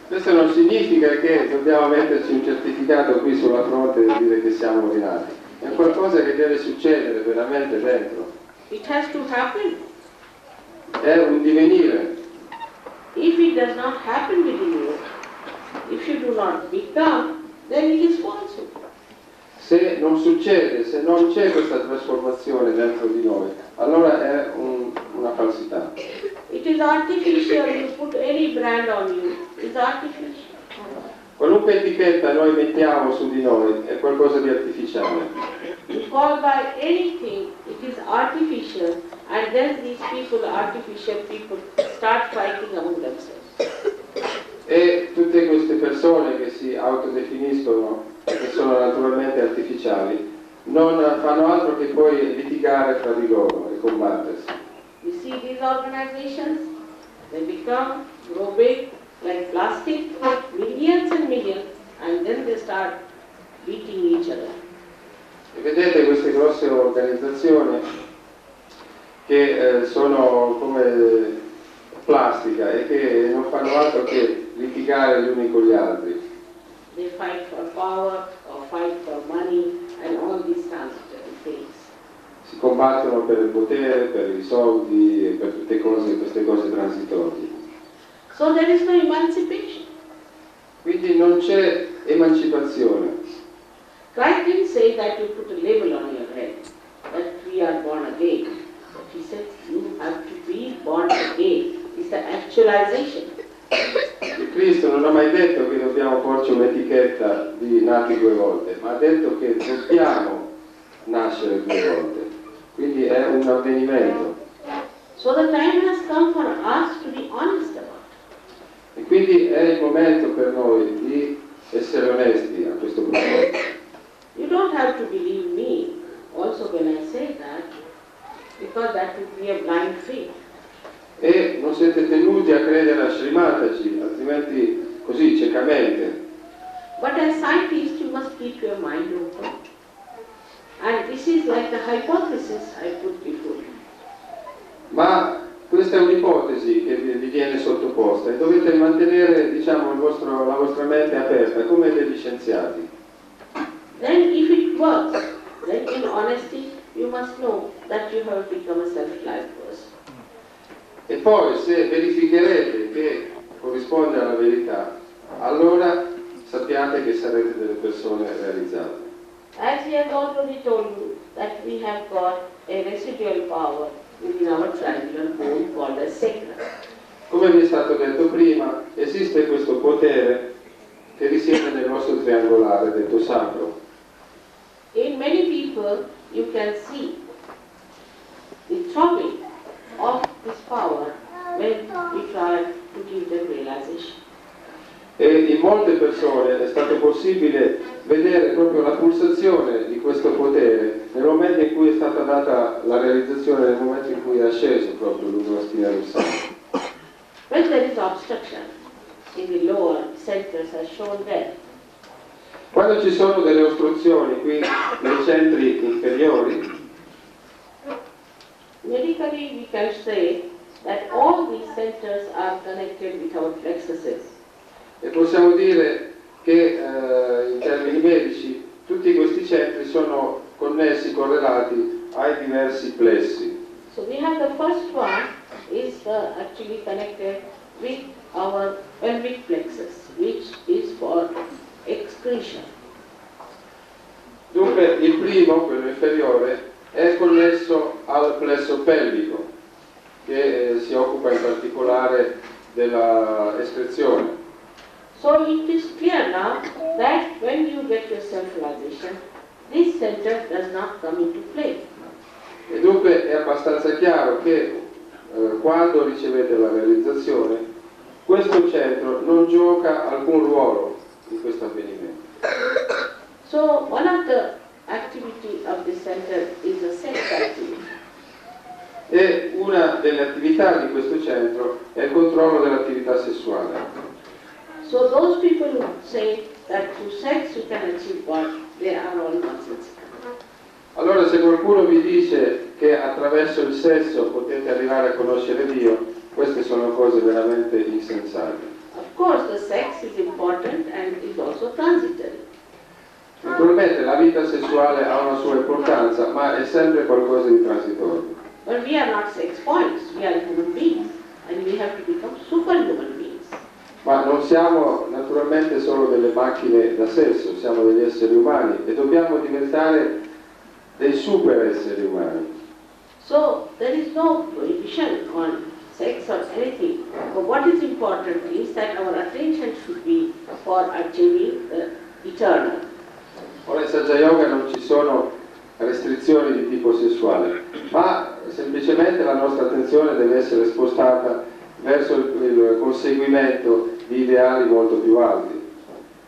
Questo non significa che dobbiamo metterci un certificato qui sulla fronte e dire che siamo rinati. È qualcosa che deve succedere veramente dentro. It has to happen. È un divenire. If it does not happen within you, if you do not become, then it is falsehood. Se non succede, se non c'è questa trasformazione dentro di noi, allora è una falsità. It is artificial. You put any brand on you, it's artificial. Qualunque etichetta noi mettiamo su di noi è qualcosa di artificiale. You call by anything, it is artificial, and then these people, artificial people, start fighting among themselves. E tutte queste persone che si autodefiniscono, che sono naturalmente artificiali, non fanno altro che poi litigare fra di loro e combattersi. You see these organizations, they become, grow big, like plastic, millions and millions, and then they start beating each other. E vedete queste grosse organizzazioni che sono come plastica e che non fanno altro che litigare gli uni con gli altri. They fight for power or fight for money and all these transitory things. Si combattono per il potere, per i soldi e per tutte queste cose transitorie. So there is no emancipation. Quindi non c'è emancipazione. Christ didn't say that you put a label on your head, that we are born again. But he said you have to be born again. It's the actualization. Cristo non ha mai detto che dobbiamo porci un'etichetta di nati due volte, ma ha detto che dobbiamo nascere due volte. Quindi è un avvenimento. So the time has come for us to be honest about it. E quindi è il momento per noi di essere onesti a questo proposito. You don't have to believe me also when I say that, because that would be a blind faith. E non siete tenuti a credere a Srimataji, altrimenti così ciecamente. But as scientists, you must keep your mind open. And this is like the hypothesis I put before you. Ma questa è un'ipotesi che vi viene sottoposta e dovete mantenere, diciamo, la vostra mente aperta, come degli scienziati. Then if it works, then in honesty, you must know that you have become a self-reliant person. E poi se verificherete che corrisponde alla verità, allora sappiate che sarete delle persone realizzate. As he has already told you that we have got a residual power within our triangular bone called as sacral. Come vi è stato detto prima, esiste questo potere che risiede nel nostro triangolare, detto sacro. In many people, you can see the throbbing of this power when we try to give them realization. E in molte persone è stato possibile vedere proprio la pulsazione di questo potere nel momento in cui è stata data la realizzazione, nel momento in cui è asceso proprio lungo la spina dorsale. When there is obstruction in the lower centers as shown there, Quando ci sono delle ostruzioni qui nei centri inferiori, medically we can say that all these centers are connected with our plexuses. e possiamo dire che in termini medici tutti questi centri sono connessi, correlati ai diversi plessi. So we have the first one is actually connected with our pelvic plexus, which is for excretion. Dunque il primo, quello inferiore, è connesso al plesso pelvico, che si occupa in particolare della escrezione. So it is clear now that when you get your self-realization, this center does not come into play. E dunque è abbastanza chiaro che quando ricevete la realizzazione, questo centro non gioca alcun ruolo in questo avvenimento. So one of the activity of this center is a sex activity. E una delle attività di questo centro è il controllo dell'attività sessuale. So those people who say that through sex you can achieve God, they are all nonsensical. Allora se qualcuno vi dice che attraverso il sesso potete arrivare a conoscere Dio, queste sono cose veramente insensate. Of course the sex is important and is also transitory. Naturalmente la vita sessuale ha una sua importanza, ma è sempre qualcosa di transitorio. But we are not sex points, we are human beings and we have to become superhuman beings. Ma non siamo naturalmente solo delle macchine da sesso, siamo degli esseri umani e dobbiamo diventare dei super esseri umani. So there is no prohibition on sex or anything. But what is important is that our attention should be for achieving the eternal. Ora in Sahaja Yoga non ci sono restrizioni di tipo sessuale, ma semplicemente la nostra attenzione deve essere spostata verso il conseguimento di ideali molto più alti.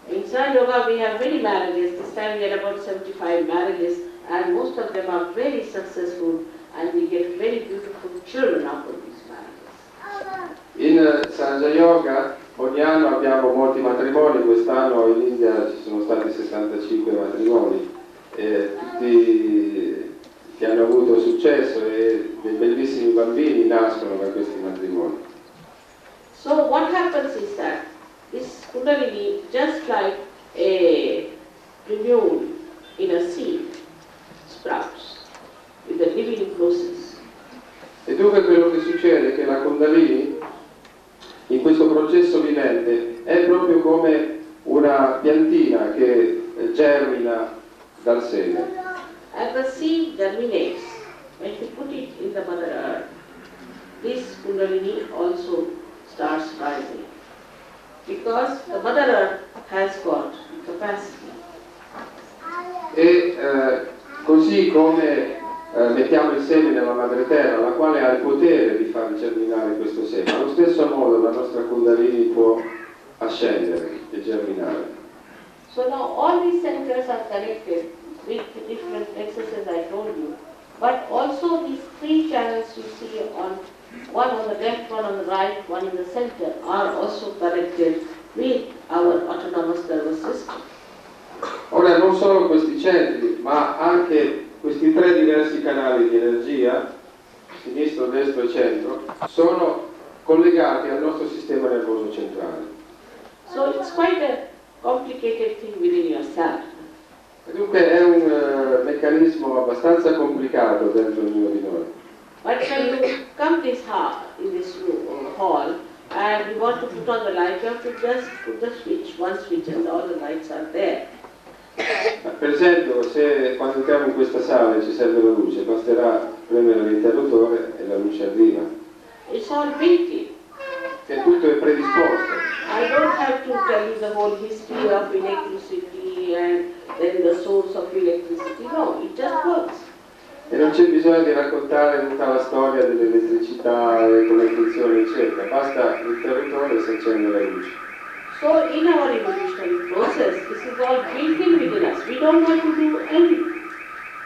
In Sahaja Yoga we have many marriages. This time we are about 75 marriages and most of them are very successful and we get very beautiful children out of these marriages. In Sahaja Yoga ogni anno abbiamo molti matrimoni, quest'anno in India ci sono stati 65 matrimoni, tutti che hanno avuto successo e dei bellissimi bambini nascono da questi matrimoni. So what happens is that this Kundalini, just like a commune in a seed, sprouts with the living process. E dunque quello che succede è che la Kundalini in questo processo vivente è proprio come una piantina che germina dal seme. As the seed germinates, when you put it in the Mother Earth, this Kundalini also starts rising. Because the Mother Earth has got capacity. E così come mettiamo il seme nella madre terra, la quale ha il potere di far germinare questo seme, allo stesso modo la nostra Kundalini può ascendere e germinare. So now all these centers are connected with different plexuses as I told you, but also these three channels you see one on the left, one on the right, one in the center, are also connected with our autonomous nervous system. Ora non solo questi centri, ma anche questi tre diversi canali di energia, sinistro, destro e centro, sono collegati al nostro sistema nervoso centrale. So it's quite a complicated thing within yourself. E dunque è un meccanismo abbastanza complicato dentro ognuno di noi. But when you come this in this hall and you want to put on the light, you have to just put the switch, one switch, and all the lights are there. Per esempio, se quando entriamo in questa sala e ci serve la luce, basterà premere l'interruttore e la luce arriva. It's all built in. Che tutto è predisposto. I don't have to tell you the whole history of electricity and then the source of electricity. No, it just works. E non c'è bisogno di raccontare tutta la storia dell'elettricità e come funziona eccetera, basta l'interruttore e si accende la luce. So in our evolutionary process, this is all built in within us. We don't have to do anything.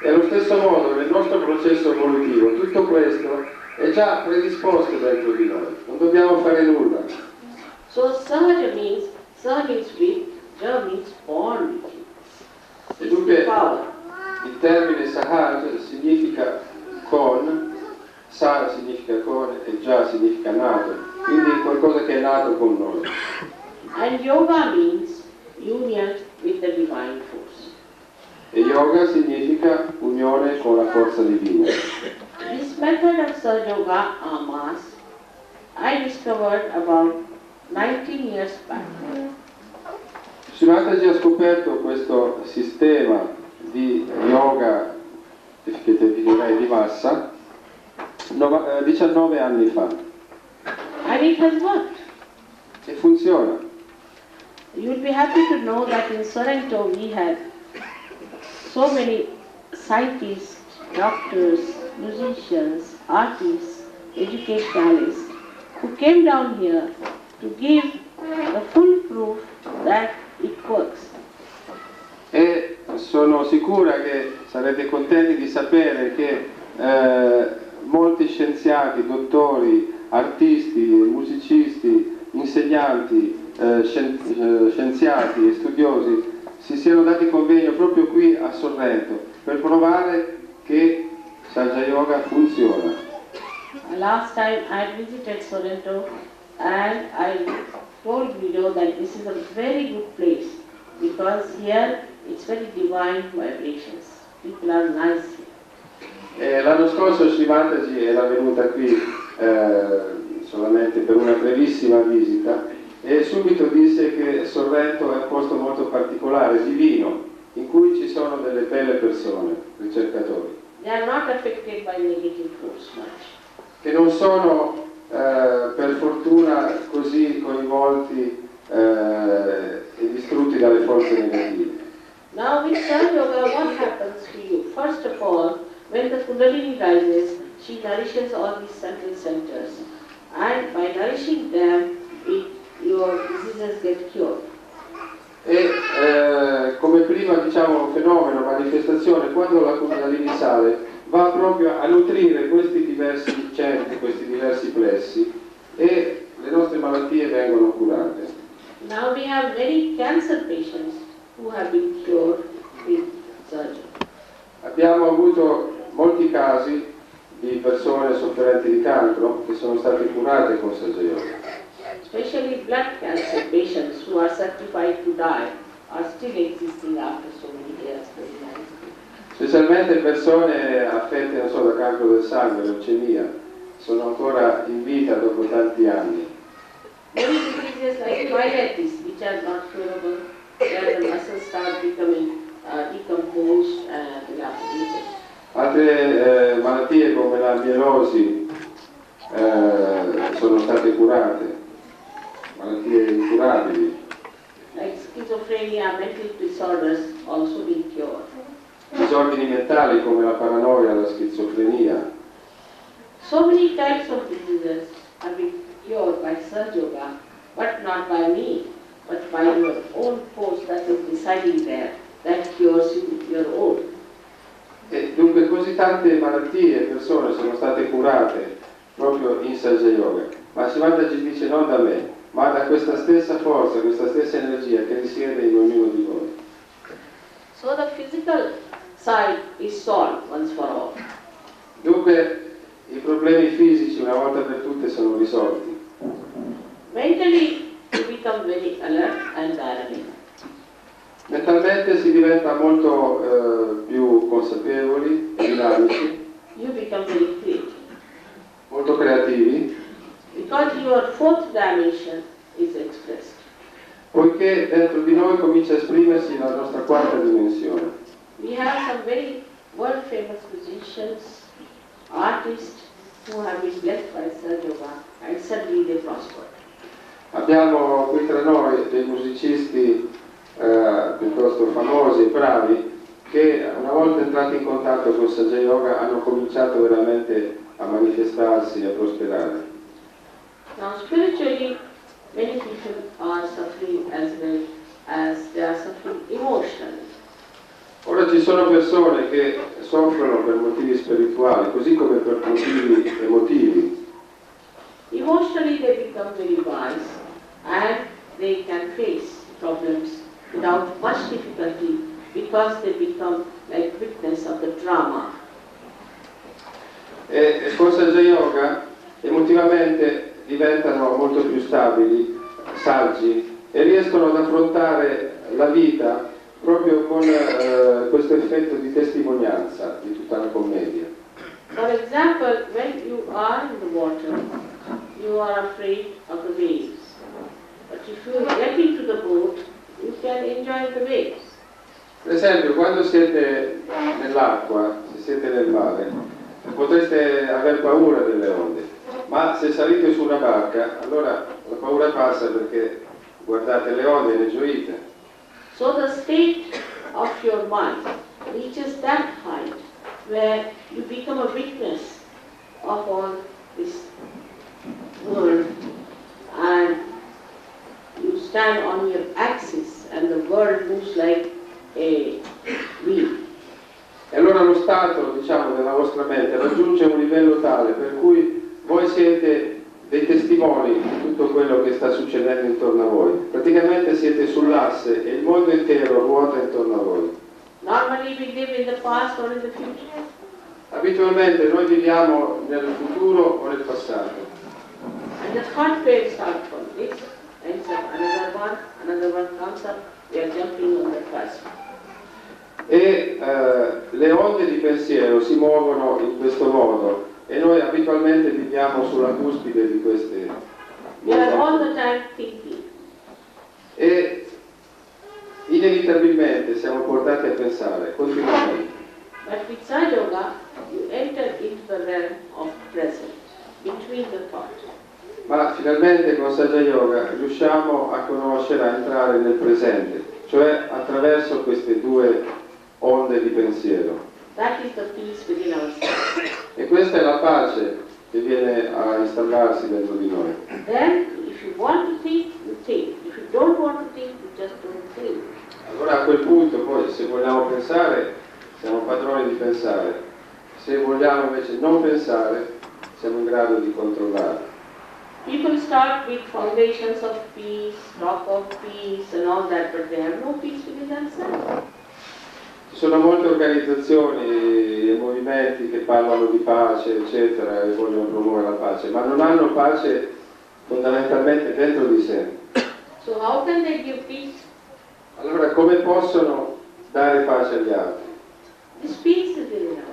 E allo stesso modo nel nostro processo evolutivo tutto questo è già predisposto dentro di noi, non dobbiamo fare nulla. So Sahaja means with, Ja means born with it. E dunque Power. il termine Sahaja significa con, Sa significa con e Ja significa nato, quindi qualcosa che è nato con noi. And yoga means union with the divine force. E yoga significa unione con la forza divina. This method of Sahaja Yoga Amas I discovered about 19 years back. Shimataji ha scoperto questo sistema di yoga, che definirei di massa, 19 anni fa. And it has worked. E funziona. You will be happy to know that in Sorrento we had so many scientists, doctors, musicians, artists, educationalists who came down here to give the full proof that it works. E sono sicura che sarete contenti di sapere che molti scienziati, dottori, artisti, musicisti, insegnanti, scienziati e studiosi si siano dati convegno proprio qui a Sorrento per provare che Sahaja Yoga funziona. Last time I visited Sorrento and I told Guido that this is a very good place because here it's very divine vibrations. People are nice. L'anno scorso Shivantaji era venuta qui solamente per una brevissima visita e subito disse che Sorrento è un posto molto particolare, divino, in cui ci sono delle belle persone, ricercatori. They are not affected by negative force much. Che non sono per fortuna così coinvolti e distrutti dalle forze negative. Now with Sahaja Yoga, what happens to you? First of all, when the Kundalini rises, she nourishes all these central centers. And by nourishing them, your diseases get cured. E come prima diciamo fenomeno, manifestazione, quando la Kundalini sale, va proprio a nutrire questi diversi centri, questi diversi plessi e le nostre malattie vengono curate. Now we have many cancer patients who have been cured with surgery. Abbiamo avuto molti casi di persone sofferenti di cancro che sono state curate con Sahaja Yoga. Especially blood cancer patients who are certified to die are still existing after so many years. Specialmente persone affette non solo da cancro del sangue, leucemia, sono ancora in vita dopo tanti anni. Many diseases like myelitis, which are not curable, where the muscles start becoming decomposed and dilapidated. Altre malattie come la mielosi sono state curate, malattie incurabili. Like schizophrenia, mental disorders also been cured. Disordini mentali come la paranoia, la schizofrenia. So many types of diseases have been cured by Sahaja Yoga, but not by me, but by your own force that is residing there, that cures you your own. E dunque così tante malattie e persone sono state curate proprio in Sahaja Yoga, ma Shivantaji dice non da me, ma da questa stessa forza, questa stessa energia che risiede in ognuno di voi. So the physical side is solved once for all. Dunque i problemi fisici una volta per tutte sono risolti. Mentally, you become very alert and dynamic. Mentalmente si diventa molto più consapevoli, dinamici, You become very creative. molto creativi, Because your fourth dimension is expressed. poiché dentro di noi comincia a esprimersi la nostra quarta dimensione. We have some very world famous musicians, artists who have been blessed by Sahaja Yoga and suddenly they prosper. Abbiamo qui tra noi dei musicisti piuttosto famosi e bravi che una volta entrati in contatto con Sahaja Yoga hanno cominciato veramente a manifestarsi e a prosperare. Now spiritually, many people are suffering as well as they are suffering emotionally. Ora ci sono persone che soffrono per motivi spirituali, così come per motivi emotivi. Emotionally they become very wise and they can face problems without much difficulty because they become like witness of the drama. E con Sahaja Yoga emotivamente diventano molto più stabili, saggi e riescono ad affrontare la vita proprio con questo effetto di testimonianza di tutta la commedia. For example, when you are in the water, you are afraid of the waves. But if you get into the boat, you can enjoy the waves. Per esempio, quando siete nell'acqua, se siete nel mare, potreste aver paura delle onde, ma se salite su una barca, allora la paura passa perché guardate le onde e ne gioite. So the state of your mind reaches that height where you become a witness of all this world and you stand on your axis and the world moves like a wheel. E allora lo stato, diciamo, della vostra mente raggiunge un livello tale per cui voi siete dei testimoni di tutto quello che sta succedendo intorno a voi. Praticamente siete sull'asse e il mondo intero ruota intorno a voi. Normally we live in the past or in the future. Abitualmente noi viviamo nel futuro o nel passato. And the thought wave starts from this, ends up another one comes up, we are jumping on the first one. E le onde di pensiero si muovono in questo modo e noi abitualmente viviamo sulla cuspide di queste We are all the time thinking. e inevitabilmente siamo portati a pensare continuamente. But with Sahaja Yoga, you enter into the realm of present, between the thought. Ma finalmente con Sahaja Yoga riusciamo a conoscere, a entrare nel presente, cioè attraverso queste due onde di pensiero. That is the peace within ourselves. E questa è la pace che viene a installarsi dentro di noi. Then, if you want to think, you think. If you don't want to think, you just don't think. Allora a quel punto poi se vogliamo pensare siamo padroni di pensare, se vogliamo invece non pensare siamo in grado di controllare. People start with foundations of peace, talk of peace and all that, but they have no peace within themselves. Ci sono molte organizzazioni e movimenti che parlano di pace, eccetera, e vogliono promuovere la pace, ma non hanno pace fondamentalmente dentro di sé. So how can they give peace? Allora come possono dare pace agli altri? This peace is within ourselves.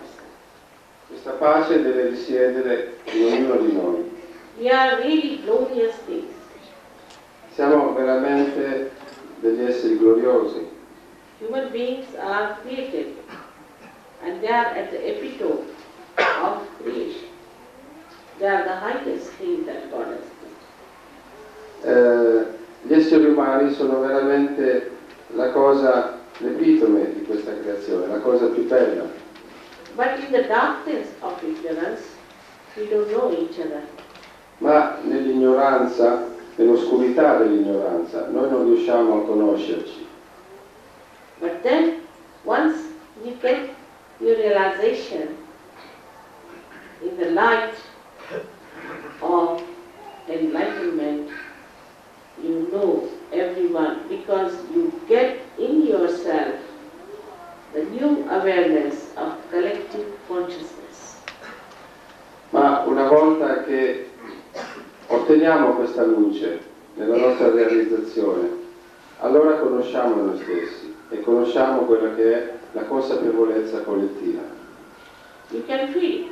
Questa pace deve risiedere in ognuno di noi. We are really glorious things. Siamo veramente degli esseri gloriosi. Human beings are created and they are at the epitome of creation. They are the highest thing that God has created. Gli esseri umani sono veramente la cosa, l'epitome di questa creazione, la cosa più bella. But in the darkness of ignorance, we don't know each other. Ma nell'ignoranza, nell'oscurità dell'ignoranza, noi non riusciamo a conoscerci. But then, once you get your realization in the light of enlightenment, you know everyone because you get in yourself the new awareness of collective consciousness. Ma una volta che otteniamo questa luce nella nostra realizzazione, allora conosciamo noi stessi e conosciamo quella che è la consapevolezza collettiva. You can feel it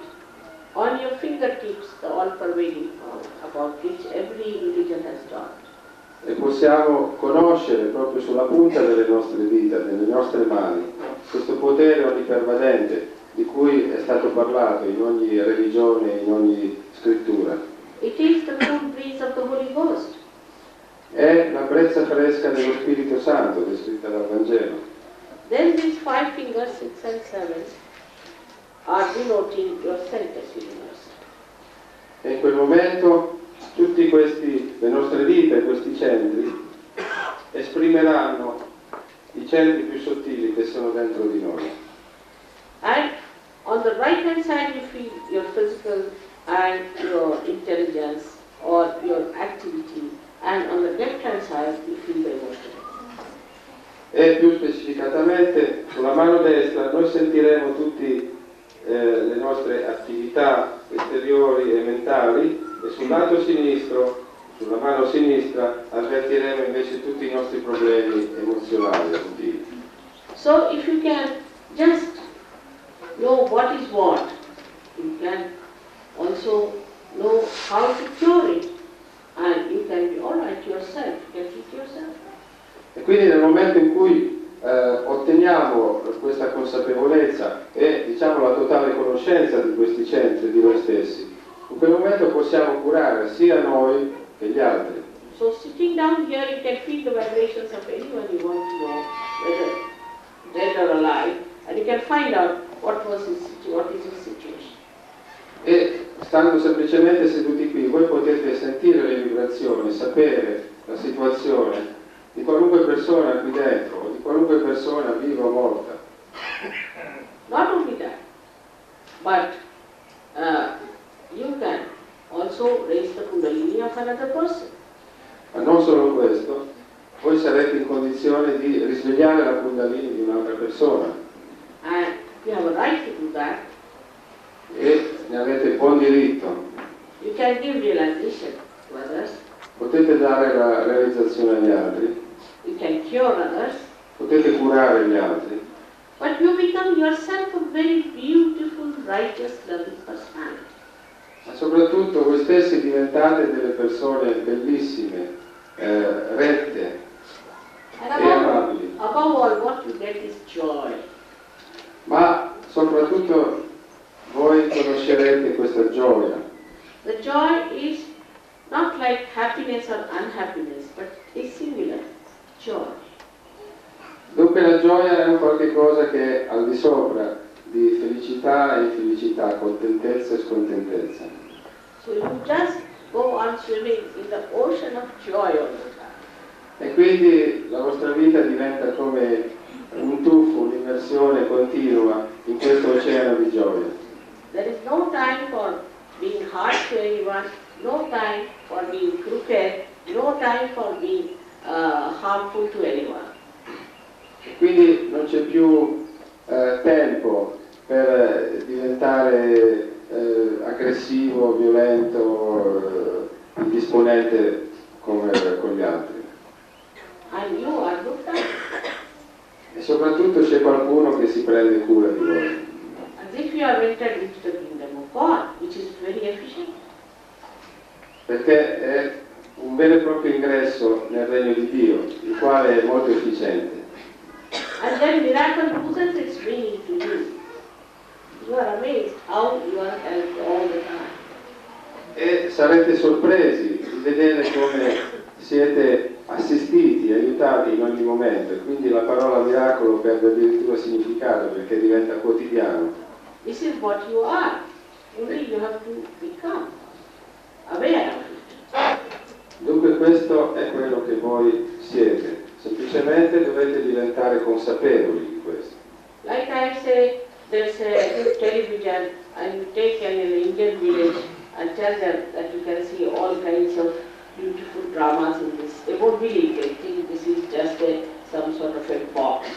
on your fingertips, the all-pervading power about which every religion has taught. E possiamo conoscere proprio sulla punta delle nostre dita, delle nostre mani, questo potere onnipervadente di cui è stato parlato in ogni religione, in ogni scrittura. It is the cool breeze of the Holy Ghost. È la brezza fresca dello Spirito Santo descritta dal Vangelo. Then these 5 fingers, 6 and 7, are denoting your centers within yourself. E in quel momento tutti questi, le nostre dita e questi centri esprimeranno i centri più sottili che sono dentro di noi. And on the right hand side you feel your physical and your intelligence or your activity, and on the left hand side you feel the emotion. E più specificatamente sulla mano destra noi sentiremo tutte le nostre attività esteriori e mentali, e sul lato sinistro, sulla mano sinistra, avvertiremo invece tutti i nostri problemi emozionali emotivi. So if you can just know what is what, you can also know how to cure it, and you can be all right yourself, you can treat yourself. E quindi nel momento in cui otteniamo questa consapevolezza e diciamo la totale conoscenza di questi centri, di noi stessi, in quel momento possiamo curare sia noi che gli altri. So sitting down here, you can feel the vibrations of anyone you want to know, whether dead or alive, and you can find out what is his situation. E stando semplicemente seduti qui, voi potete sentire le vibrazioni, sapere la situazione di qualunque persona qui dentro, o di qualunque persona viva o morta. Not only that, but you can also raise the kundalini of another person. Ma non solo questo, voi sarete in condizione di risvegliare la kundalini di un'altra persona. And you have a right to do that. E ne avete buon diritto. You can give realization to others. Potete dare la realizzazione agli altri, You can cure others. potete curare gli altri, But you become yourself a very beautiful, righteous, loving personality. ma soprattutto voi stessi diventate delle persone bellissime, rette And e amabili. above all, what you get is joy. Ma soprattutto voi conoscerete questa gioia. The joy is not like happiness or unhappiness, but is singular joy. Dunque la gioia è un qualche cosa che è al di sopra di felicità e infelicità, contentezza e scontentezza. So you just go on swimming in the ocean of joy all the time. E quindi la vostra vita diventa come un tuffo, un'immersione continua in questo oceano di gioia. There is no time for being harsh to anyone, no time for being crooked, no time for being harmful to anyone. E quindi non c'è più tempo per diventare aggressivo, violento, indisponente come con gli altri. And you are looked after. E soprattutto c'è qualcuno che si prende cura di voi. As if you are entered into the kingdom of God, which is very efficient. Perché è un vero e proprio ingresso nel regno di Dio, il quale è molto efficiente. And then miracle loses its meaning to you. You are amazed how you are helped all the time. E sarete sorpresi di vedere come siete assistiti, aiutati in ogni momento, e quindi la parola miracolo perde addirittura significato perché diventa quotidiano. This is what you are. Only you have to become aware of it. Dunque questo è quello che voi siete, semplicemente dovete diventare consapevoli di questo. Like I say, there's a good television and you take an Indian village and tell them that you can see all kinds of beautiful dramas in this. They won't believe, they think this is just some sort of a box.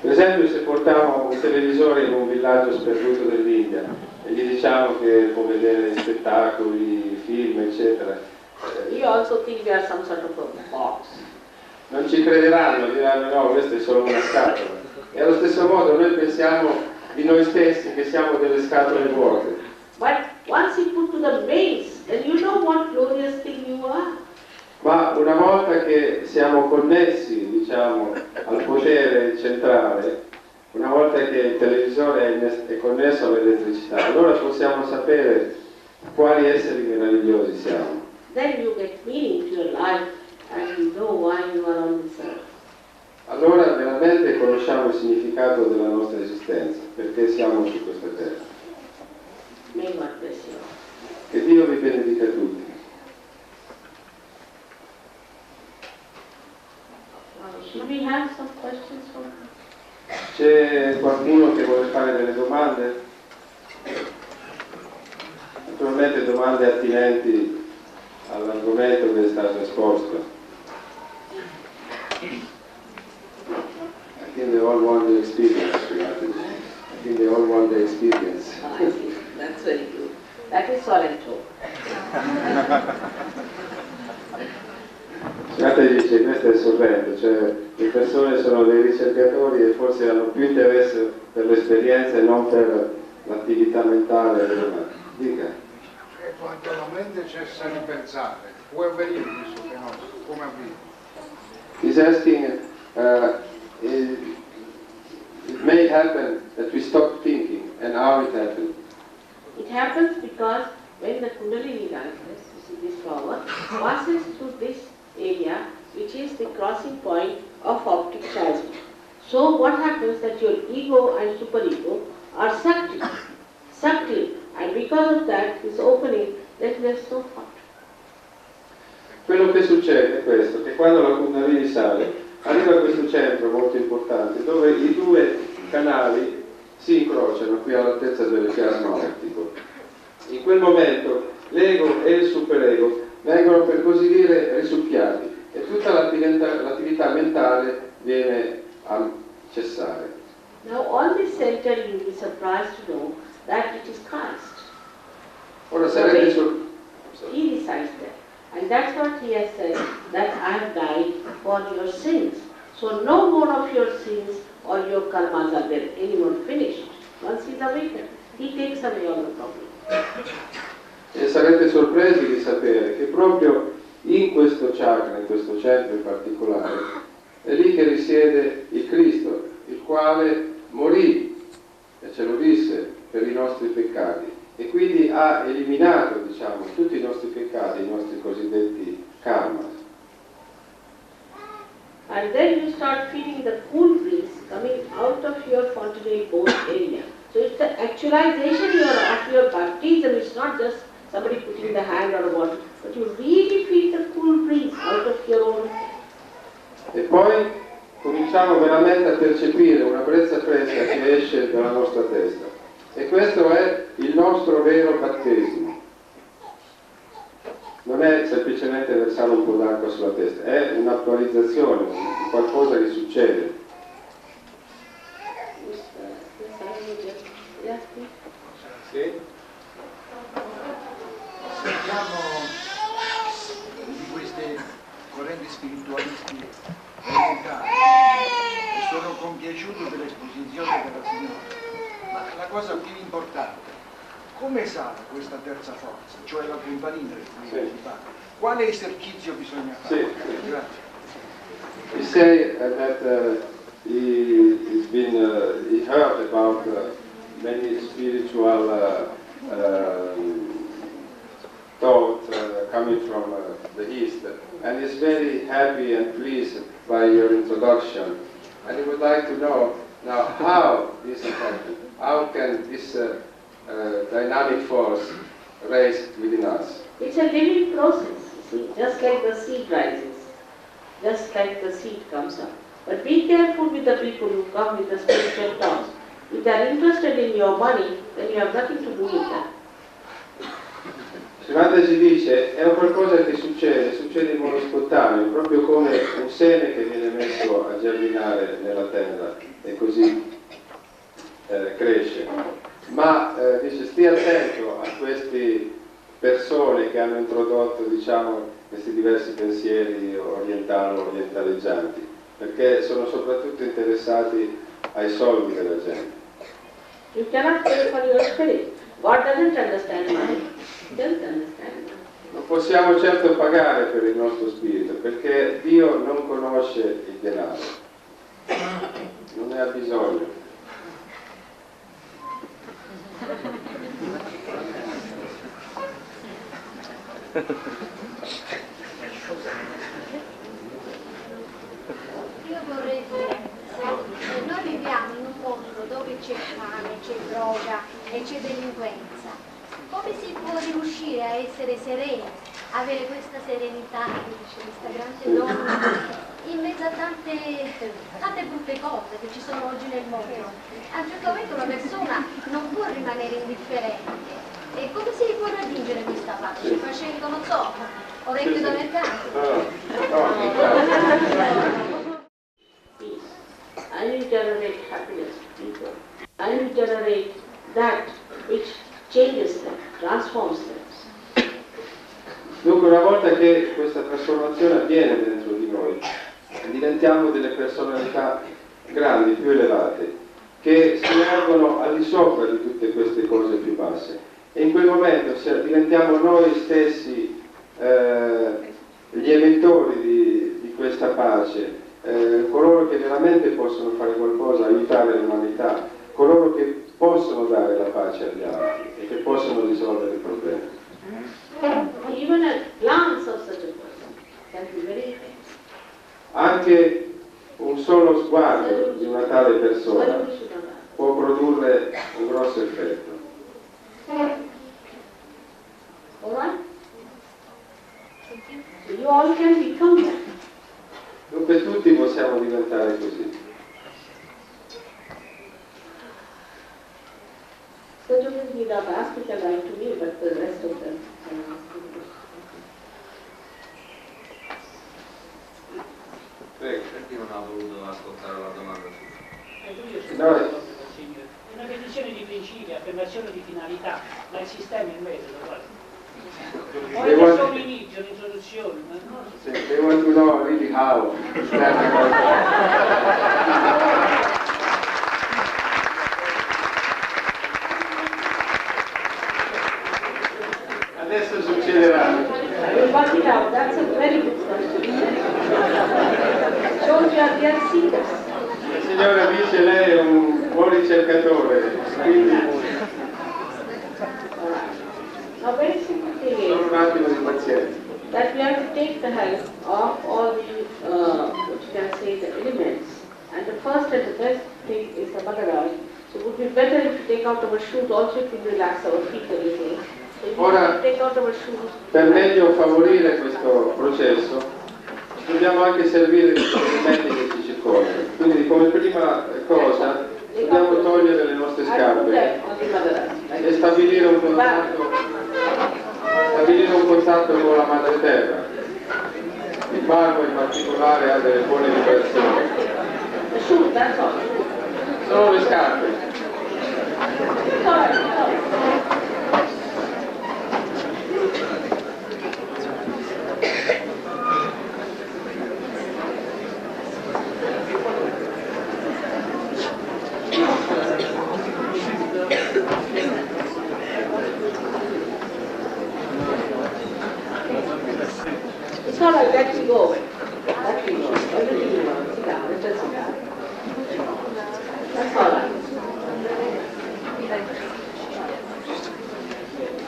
Per esempio se portiamo un televisore in un villaggio sperduto dell'India e gli diciamo che può vedere spettacoli, film, eccetera, You also think they are some sort of a box. non ci crederanno, diranno no, questa è solo una scatola. E allo stesso modo noi pensiamo di noi stessi che siamo delle scatole vuote. But once you put to the base, then you know what glorious thing you are. Ma una volta che siamo connessi, diciamo, al potere centrale, una volta che il televisore è connesso all'elettricità, allora possiamo sapere quali esseri meravigliosi siamo. Then you get meaning to your life and you know why you are on this earth. Allora veramente conosciamo il significato della nostra esistenza, perché siamo su questa terra. May God bless you. Che Dio vi benedica tutti. Should we have some questions from C'è qualcuno che vuole fare delle domande? Naturalmente domande attinenti all'argomento che è stato esposto. I think they all want the experience. I think they all want the experience. I see. That's very good. That is Sorrento. Guardate, dice, questo è Sorrento, cioè le persone sono dei ricercatori e forse hanno più interesse per l'esperienza e non per l'attività mentale. Dica. E quando la mente cessa di pensare, può avvenire questo fenomeno, come avviene? He's asking, it may happen that we stop thinking, and how it happens. It happens because when the Kundalini rises, you this flower, passes through this area, which is the crossing point of optic chiasm. So what happens that your ego and superego are sucked in, and because of that, this opening, then they are so hot. Quello che succede è questo, che quando la Kundalini sale, arriva a questo centro molto importante, dove i due canali si incrociano qui all'altezza del chiasma ottico. In quel momento l'ego e il superego vengono, per così dire, risucchiati e tutta l'attività mentale viene a cessare. Now all this center, you will be surprised to know that it is Christ. Ora sarete He resides there. And that's what he has said, that I have died for your sins. So no more of your sins or your karmas are there anymore, finished. Once he is awakened, he takes away all the problems. E sarete sorpresi di sapere che proprio in questo chakra, in questo centro in particolare, è lì che risiede il Cristo, il quale morì, e ce lo disse, per i nostri peccati, e quindi ha eliminato, diciamo, tutti i nostri peccati, i nostri cosiddetti karma. And then you start feeling the cool breeze coming out of your fontanel bone area. So it's the actualization of your baptism. It's not just somebody putting the hand on water, but you really feel the cool breeze out of your own. E poi cominciamo veramente a percepire una brezza fresca che esce dalla nostra testa. E questo è il nostro vero battesimo. Non è semplicemente versare un po' d'acqua sulla testa, è un'attualizzazione, qualcosa che succede. Sì? Sentiamo di queste correnti spiritualisti orientali e sono compiaciuto dell'esposizione della signora. Ma la cosa più importante, come sale questa terza forza, cioè la Kundalini di cui si parla? Quale esercizio bisogna fare? Sì. Grazie. He say that he heard about many spiritual thoughts coming from the East, and is very happy and pleased by your introduction. And he would like to know now how this happens. How can this dynamic force rise within us? It's a living process, you see, just like the seed rises, just like the seed comes up. But be careful with the people who come with the spiritual thoughts. If they are interested in your money, then you have nothing to do with that. Srimanta ci dice, è un qualcosa che succede in modo spontaneo, proprio come un seme che viene messo a germinare nella terra e così cresce. Ma dice, stia attento a queste persone che hanno introdotto, diciamo, questi diversi pensieri orientaleggianti, perché sono soprattutto interessati ai soldi della gente. You cannot pay for your spirit. God doesn't understand money. He doesn't understand money. Non possiamo certo pagare per il nostro spirito, perché Dio non conosce il denaro, non ne ha bisogno. Io vorrei dire, noi viviamo in un mondo dove c'è fame, c'è droga e c'è delinquenza. Come si può riuscire a essere sereni, avere questa serenità, questa grande donna, in mezzo a tante brutte cose che ci sono oggi nel mondo? A un certo momento una persona non può rimanere indifferente. E come si può raggiungere questa pace? Facendo, non so, orecchio da mercato? Peace. I will generate happiness to people. I will generate that which changes them, transforms them. Dunque, una volta che questa trasformazione avviene dentro di noi, diventiamo delle personalità grandi, più elevate, che si ergono al di sopra di tutte queste cose più basse. E in quel momento diventiamo noi stessi gli elettori di questa pace, coloro che veramente possono fare qualcosa, aiutare l'umanità, coloro che possono dare la pace agli altri e che possono risolvere i problemi. even a glance of such a person can be very intense. Anche un solo sguardo di una tale persona Well, we should not have. può produrre un grosso effetto. All right? So you all can become that. Dunque tutti possiamo diventare così. So you will be not asked which are going to me, but the rest of them can ask you. Prego. Perché non ha voluto ascoltare la domanda sua? No, Una petizione di principio, affermazione di finalità, ma il sistema è il metodo, guarda. Poi Devo- è solo l'inizio, l'introduzione, ma no. they want to know really how. Adesso succederà. I will work it out. That's a very good question. Shows you are real seekers. La signora dice lei è un buon ricercatore, quindi All right. Now, very simple thing solo is un attimo di pazienza. that we have to take the help of all the, what you can say, the elements. And the first and the best thing is the Maharaj. So it would be better if you take out our shoes also, it will relax our feet a little. So if Ora- you take out our shoes. Per meglio favorire questo processo dobbiamo anche servire gli strumenti che ci circondano. Quindi come prima cosa dobbiamo togliere le nostre I put scarpe that on the Maharaj. Like e stabilire un contatto con la madre terra. Il barbo in particolare ha delle buone vibrazioni. the shoes, that's all. Sono le scarpe. It's all right, it's all right. It's all right, let me go away. Let me go. Everything you want. Sit down, let us sit down. That's all right.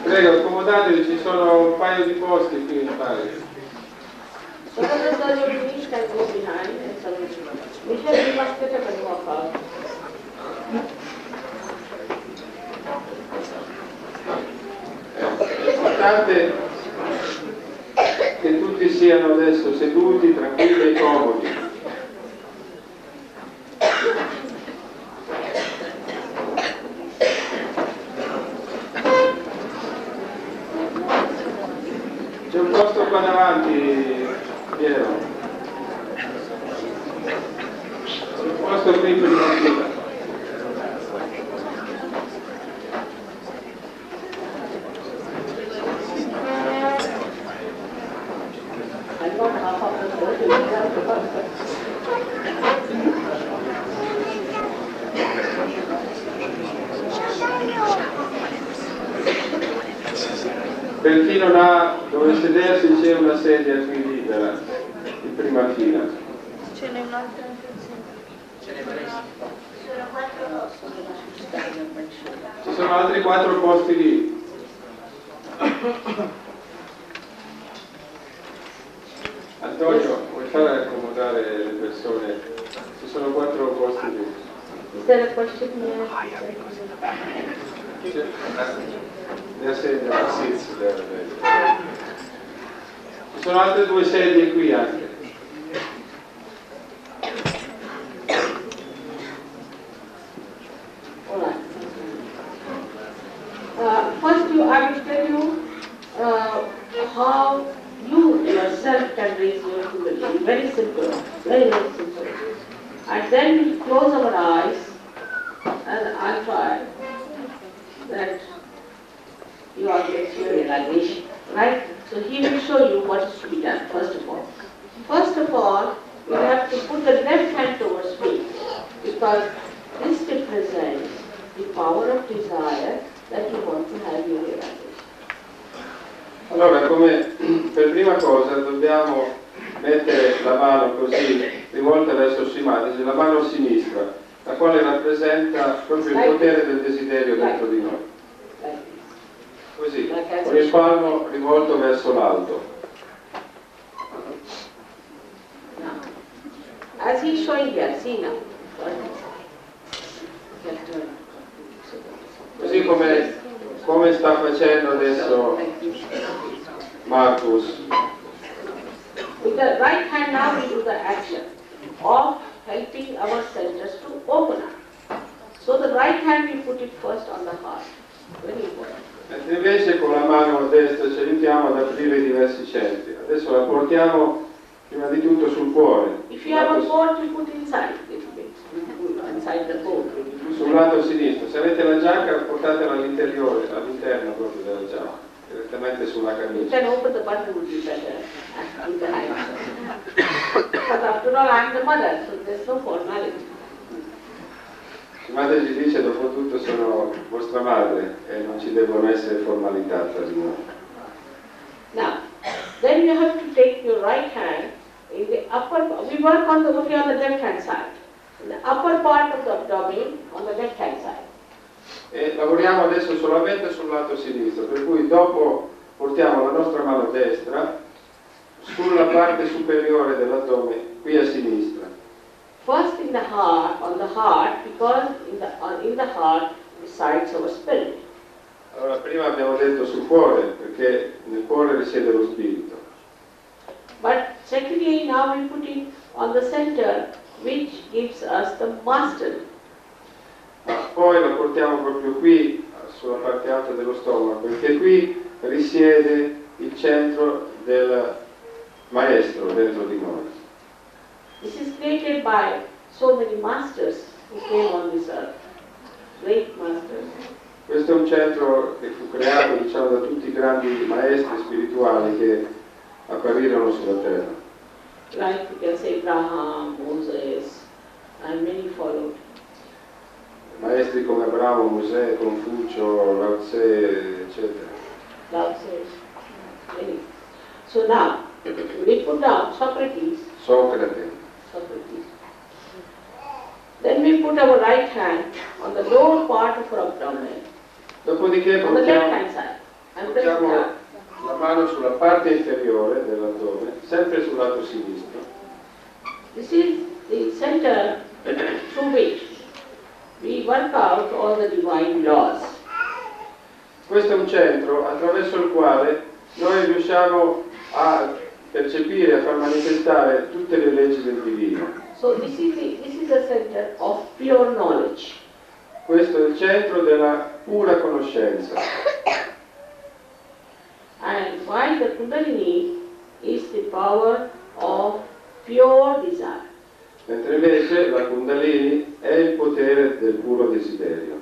Prego, accomodatevi, ci sono un paio di posti qui in palio. So what is the your knees can go behind and some Michelle, you must get up and walk out. L'importante è che tutti siano adesso seduti, tranquilli e comodi. C'è un posto qua davanti, Piero. C'è un posto qui prima fila. I'm not half of the church, you have to work. Per chi non ha dove sedersi c'è una sedia qui libera, in prima fila. Ce n'è un'altra Ci sono altri 4 posti lì. Antonio, vuoi fare accomodare le persone? Ci sono 4 posti lì. Is there a question here? Ci sono altre 2 sedie qui anche. All right. First, I will tell you how you yourself can raise your humility. Very simple, very, very simple. And then we close our eyes and I'll try that you all get your realization, right? So he will show you what is to be done, first of all. First of all, you have to put the left hand towards me, because this represents the power of desire that you want to have your realization. Allora, come per prima cosa dobbiamo mettere la mano così rivolta verso Shimati, la mano sinistra, la quale rappresenta proprio il potere del desiderio dentro di noi. Like this. così, Like as con il palmo rivolto verso l'alto. Now, as he's showing here, see now. Così come sta facendo adesso Marcus. With the right hand now we do the action of helping our centers to open up. So the right hand we put it first on the heart. Very important. Mentre invece con la mano destra ci aiutiamo ad aprire i diversi centri. Adesso la portiamo prima di tutto sul cuore. If you have a coat, you put inside little bit. Inside the coat. Sul lato sinistro. Se avete la giacca portatela all'interno proprio della giacca, direttamente sulla You camicia. can open the button would be better with the hand. But after all, I am the mother, so there's no formality. La madre ci dice, dopo tutto sono vostra madre e non ci devono essere formalità tra di noi. Now, then you have to take your right hand in the upper, we work on the left hand side. In the upper part of the abdomen on the left hand side. E lavoriamo adesso solamente sul lato sinistro, per cui dopo portiamo la nostra mano destra sulla parte superiore dell'addome, qui a sinistra. First in the heart, on the heart, because in the heart resides our spirit. Allora, prima abbiamo detto sul cuore, perché nel cuore risiede lo spirito. But secondly, now we put it on the center, which gives us the mastery. Ma poi lo portiamo proprio qui, sulla parte alta dello stomaco, perché qui risiede il centro del maestro dentro di noi. This is created by so many masters who came on this earth, great masters. Questo è un centro che fu creato, diciamo, da tutti i grandi maestri spirituali che apparirono sulla terra. Like you can say Abraham, Moses, and many followed. Maestri come Abramo, Mosè, Confucio, Lao Tse, eccetera. Lao Tse, many. So now, we put down Socrates. Then we put our right hand on the lower part of our abdomen, Dopodiché on the left portiamo hand side. And press la down. mano sulla parte inferiore dell'addome, sempre sul lato sinistro. This is the center through which we work out all the divine laws. Questo è un centro attraverso il quale noi riusciamo a percepire, a far manifestare tutte le leggi del divino. So this is the center of pure knowledge. Questo è il centro della pura conoscenza. And while the Kundalini is the power of pure desire. Mentre invece la Kundalini è il potere del puro desiderio.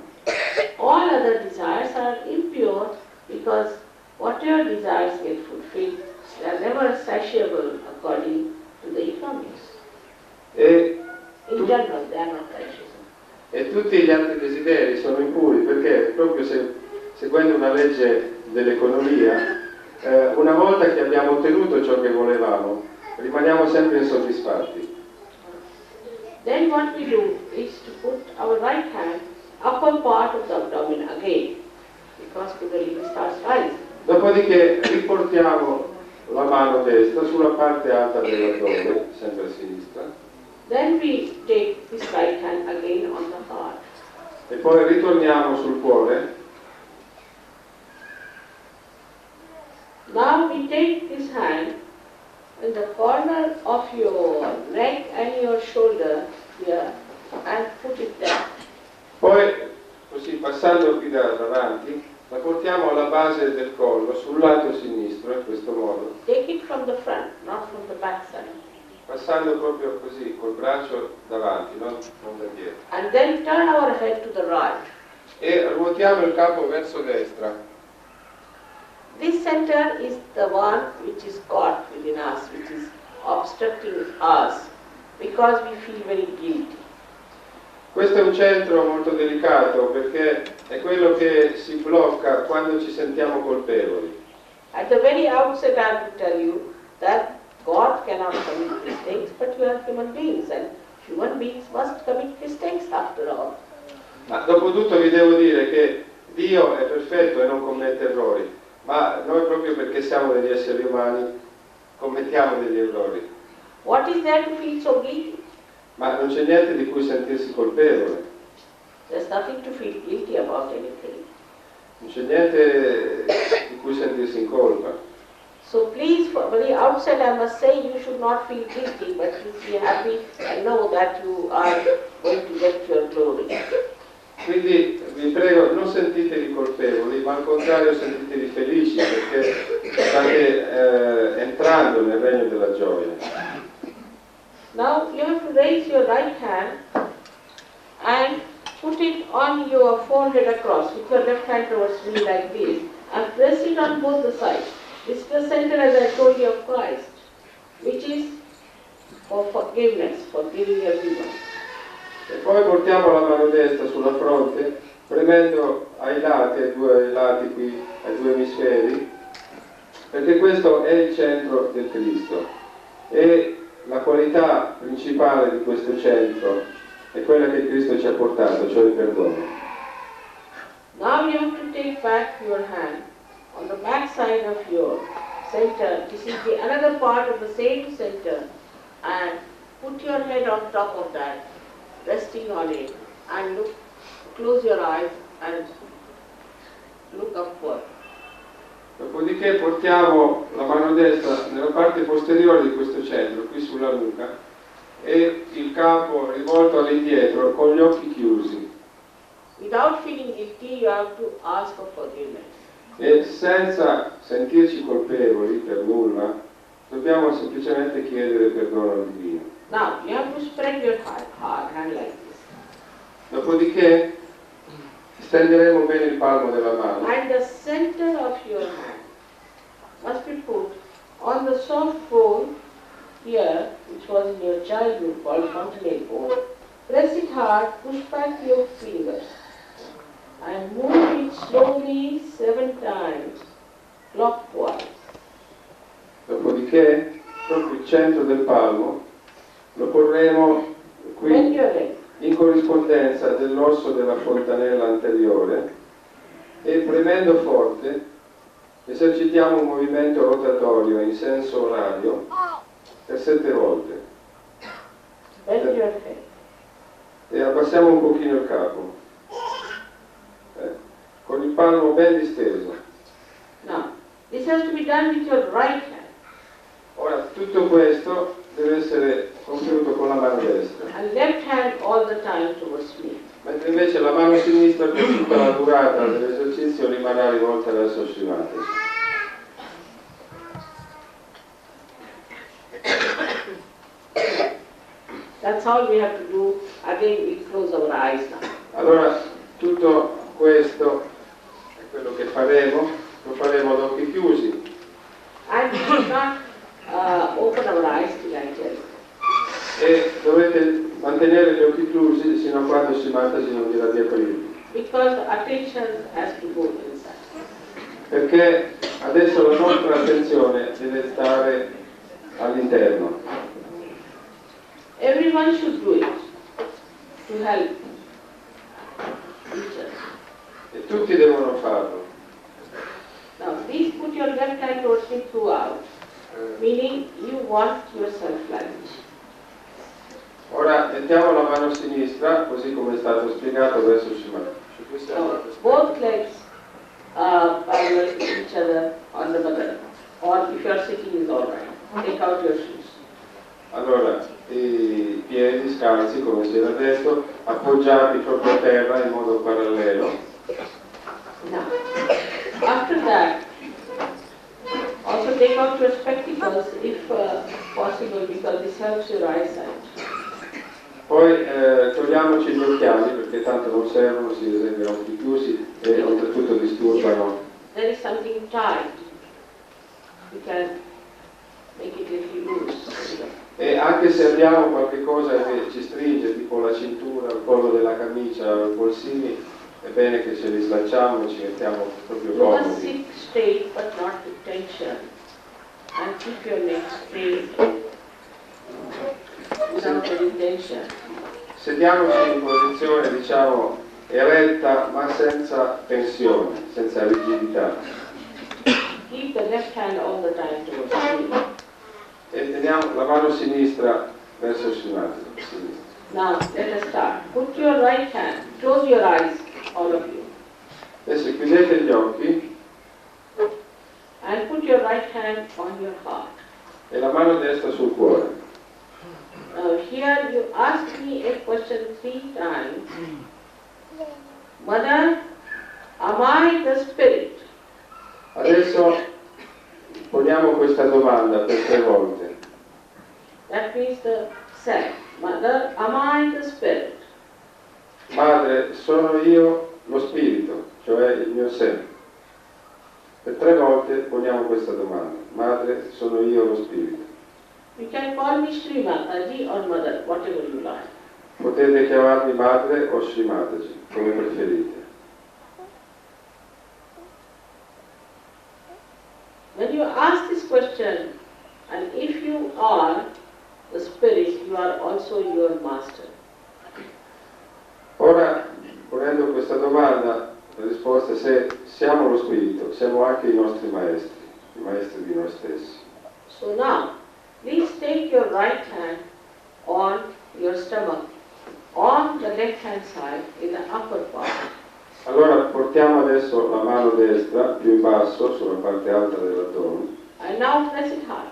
All other desires are impure because whatever desires get fulfilled, they are never satiable according to the economics. E, In general, they are not satiable. e tutti gli altri desideri sono impuri perché proprio seguendo una legge dell'economia, una volta che abbiamo ottenuto ciò che volevamo, rimaniamo sempre insoddisfatti. Then what we do is to put our right hand upper part of the abdomen again, because Kundalini starts rising. Dopodiché riportiamo la mano destra sulla parte alta dell'addome, sempre a sinistra, Then we take this right hand again on the heart. e poi ritorniamo sul cuore. Now we take this hand in the corner of your neck and your shoulder here and put it there. Poi, così passando qui davanti, la portiamo alla base del collo, sul lato sinistro, in questo modo, Take it from the front, not from the back side. passando proprio così, col braccio davanti, non da dietro. And then turn our head to the right. E ruotiamo il capo verso destra. This center is the one which is caught within us, which is obstructing us, because we feel very guilty. Questo è un centro molto delicato perché è quello che si blocca quando ci sentiamo colpevoli. At the very outset, I have to tell you that God cannot commit mistakes, but you are human beings, and human beings must commit mistakes after all. Ma dopo tutto vi devo dire che Dio è perfetto e non commette errori, ma noi proprio perché siamo degli esseri umani commettiamo degli errori. What is there to feel so guilty? Ma non c'è niente di cui sentirsi colpevole, There's nothing to feel guilty about anything. non c'è niente di cui sentirsi in colpa. So please, for the outset I must say you should not feel guilty, but you be happy and know that you are going to get your glory. Quindi vi prego, non sentitevi colpevoli, ma al contrario sentitevi felici perché state entrando nel regno della gioia. Now you have to raise your right hand and put it on your forehead across, with your left hand towards me like this, and press it on both the sides. This is the center, as I told you, of Christ, which is for forgiveness, forgiving everyone. E poi portiamo la mano destra sulla fronte, premendo ai due lati qui, ai due emisferi, perché questo è il centro del Cristo. E la qualità principale di questo centro è quella che Cristo ci ha portato, cioè il perdono. Now you have to take back your hand on the back side of your center. This is the another part of the same center, and put your head on top of that, resting on it, and look, close your eyes and look upward. Dopodiché portiamo la mano destra nella parte posteriore di questo centro, qui sulla nuca, e il capo rivolto all'indietro con gli occhi chiusi. Without feeling guilty, you have to ask for forgiveness. E senza sentirci colpevoli per nulla, dobbiamo semplicemente chiedere perdono al Divino. Now, you have to spread your hand like this. Dopodiché stenderemo bene il palmo della mano. And the center of your hand must be put on the soft bone here, which was in your childhood called fontanel bone. Press it hard, push back your fingers, and move it slowly 7 times, clockwise. Dopodiché, proprio il centro del palmo lo porremo Bend qui your leg. in corrispondenza dell'osso della fontanella anteriore e premendo forte esercitiamo un movimento rotatorio in senso orario per 7 volte Bend your head. e abbassiamo un pochino il capo con il palmo ben disteso. Now, this has to be done with your right hand. Ora tutto questo deve essere compiuto con la mano destra, And left hand all the time towards me. mentre invece la mano sinistra per tutta la durata dell'esercizio rimarrà rivolta verso Srimati. That's all we have to do. Again, we close our eyes now. Allora tutto questo è quello che faremo, lo faremo ad occhi chiusi And we should not open our eyes till I tell you. e dovete mantenere gli occhi chiusi sino a quando Srimati non dirà di aprirli, Because the attention has to go inside. perché adesso la nostra attenzione deve stare all'interno. Everyone should do it to help each other. E tutti devono farlo. Now, please put your left hand towards me throughout, meaning you want yourself like this. Ora mettiamo la mano sinistra, così come è stato spiegato, verso Srimati. Now, both legs parallel to each other on the mother, or if you are sitting is all right. Take out your shoes. Allora, i piedi scalzi, come si era detto, appoggiati proprio a terra in modo parallelo. Now, after that, also take out your spectacles if possible, because this helps your eyesight. Poi togliamoci gli occhiali perché tanto non servono, si eseguono occhi chiusi e oltretutto disturbano. There is something tight. You can make it little loose. E anche se abbiamo qualche cosa che ci stringe, tipo la cintura, il collo della camicia, i polsini, è bene che ce li slacciamo e ci mettiamo proprio You must comodi. sit straight but not with tension, and keep your neck straight without any tension. Sediamoci in posizione, diciamo, eretta ma senza tensione, senza rigidità. Keep the left hand all the time towards me. E teniamo la mano sinistra verso il sinistra. Now, let us start. Put your right hand, close your eyes, all of you. Adesso chiudete gli occhi And put your right hand on your heart. e la mano destra sul cuore. Now here you ask me a question 3 times. Mother, am I the spirit? Adesso poniamo questa domanda per 3 volte. That means the self. Mother, am I the spirit? Madre, sono io lo spirito, cioè il mio sé. Per 3 volte poniamo questa domanda. Madre, sono io lo spirito. You can call me Sri Mataji or Mother, whatever you like. Potete chiamarmi madre o Sri Mataji, come preferite. When you ask this question, and if you are the spirit, you are also your master. Ora, ponendo questa domanda, la risposta è se siamo lo spirito, siamo anche i nostri maestri, i maestri di noi stessi. So now, please take your right hand on your stomach, on the left hand side, in the upper part. Allora portiamo adesso la mano destra più in basso, sulla parte alta dell'addome, And now press it hard.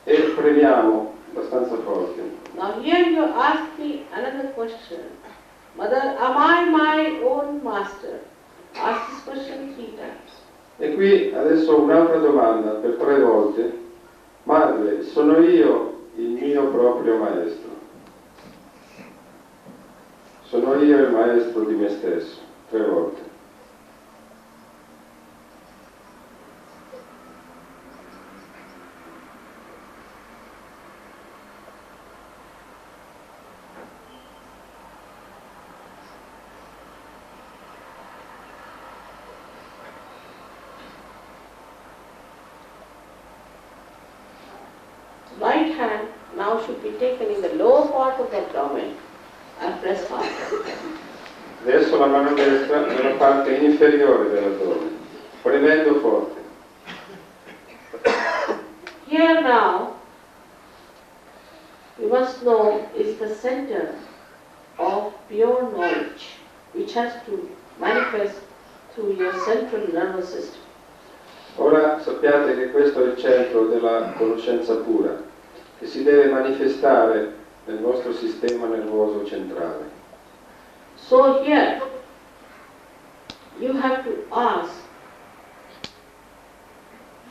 e premiamo abbastanza forte. Now here you ask me another question. Mother, am I my own master? Ask this question 3 times. E qui adesso un'altra domanda per 3 volte. Madre, sono io il mio proprio maestro? Sono io il maestro di me stesso? 3 volte. Right hand now should be taken in the lower part of the abdomen and press hard. Adesso la mano destra nella parte inferiore dell'addome, premendo forte. Here now, you must know, is the center of pure knowledge, which has to manifest through your central nervous system. Ora sappiate che questo è il centro della conoscenza pura, che si deve manifestare nel vostro sistema nervoso centrale. So here, you have to ask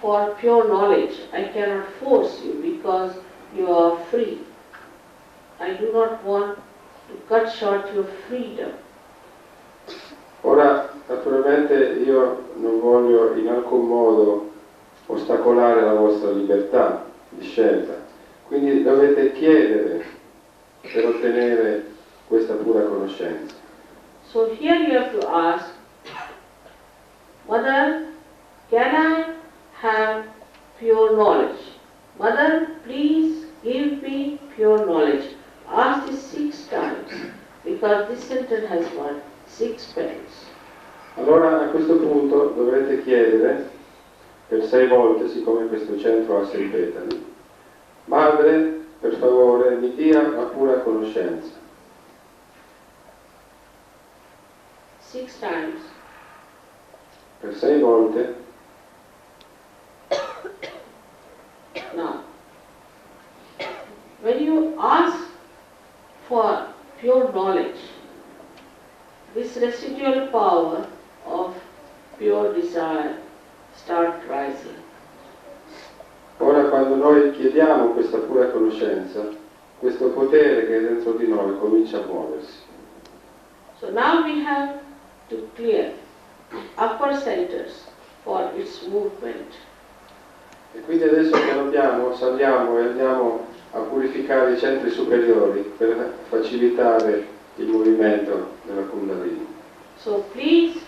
for pure knowledge. I cannot force you because you are free. I do not want to cut short your freedom. Ora, naturalmente io non voglio in alcun modo ostacolare la vostra libertà di scelta, quindi dovete chiedere per ottenere questa pura conoscenza. So here you have to ask, Mother, can I have pure knowledge? Mother, please give me pure knowledge. Ask this 6 times because this center has got 6 petals. Allora a questo punto dovrete chiedere per 6 volte, siccome questo centro ha 6 petali, Madre, per favore, mi dia la pura conoscenza. 6 times. Per 6 volte. Now, when you ask for pure knowledge, this residual power of pure desire start rising. Ora quando noi chiediamo questa pura conoscenza, questo potere che è dentro di noi comincia a muoversi. So now we have to clear upper centers for its movement. E quindi adesso piano piano saliamo e andiamo a purificare i centri superiori per facilitare il movimento della Kundalini. So please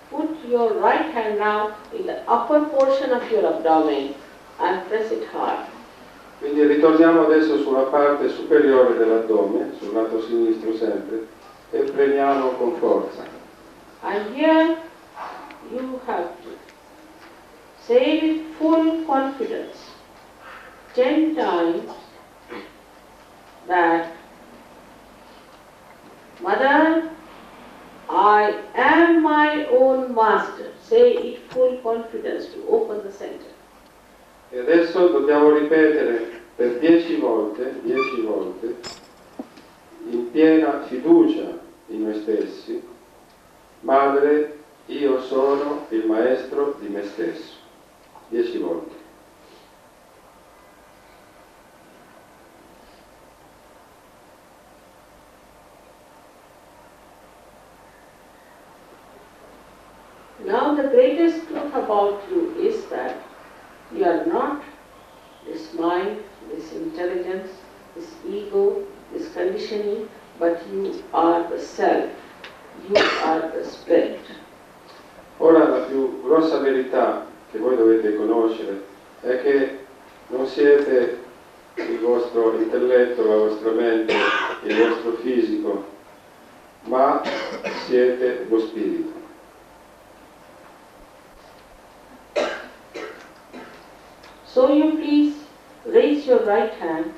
put your right hand now in the upper portion of your abdomen and press it hard. Quindi ritorniamo adesso sulla parte superiore dell'addome, sul lato sinistro sempre, e premiamo con forza. And here you have to say with full confidence 10 times that Mother, I am my own master. Say it full confidence to open the center. E adesso dobbiamo ripetere per 10 volte, in piena fiducia in noi stessi: Madre, io sono il maestro di me stesso. 10 volte. Now the greatest truth about you is that you are not this mind, this intelligence, this ego, this conditioning, but you are the self, you are the spirit. Ora la più grossa verità che voi dovete conoscere è che non siete il vostro intelletto, la vostra mente, il vostro fisico, ma siete lo spirito. So you please raise your right hand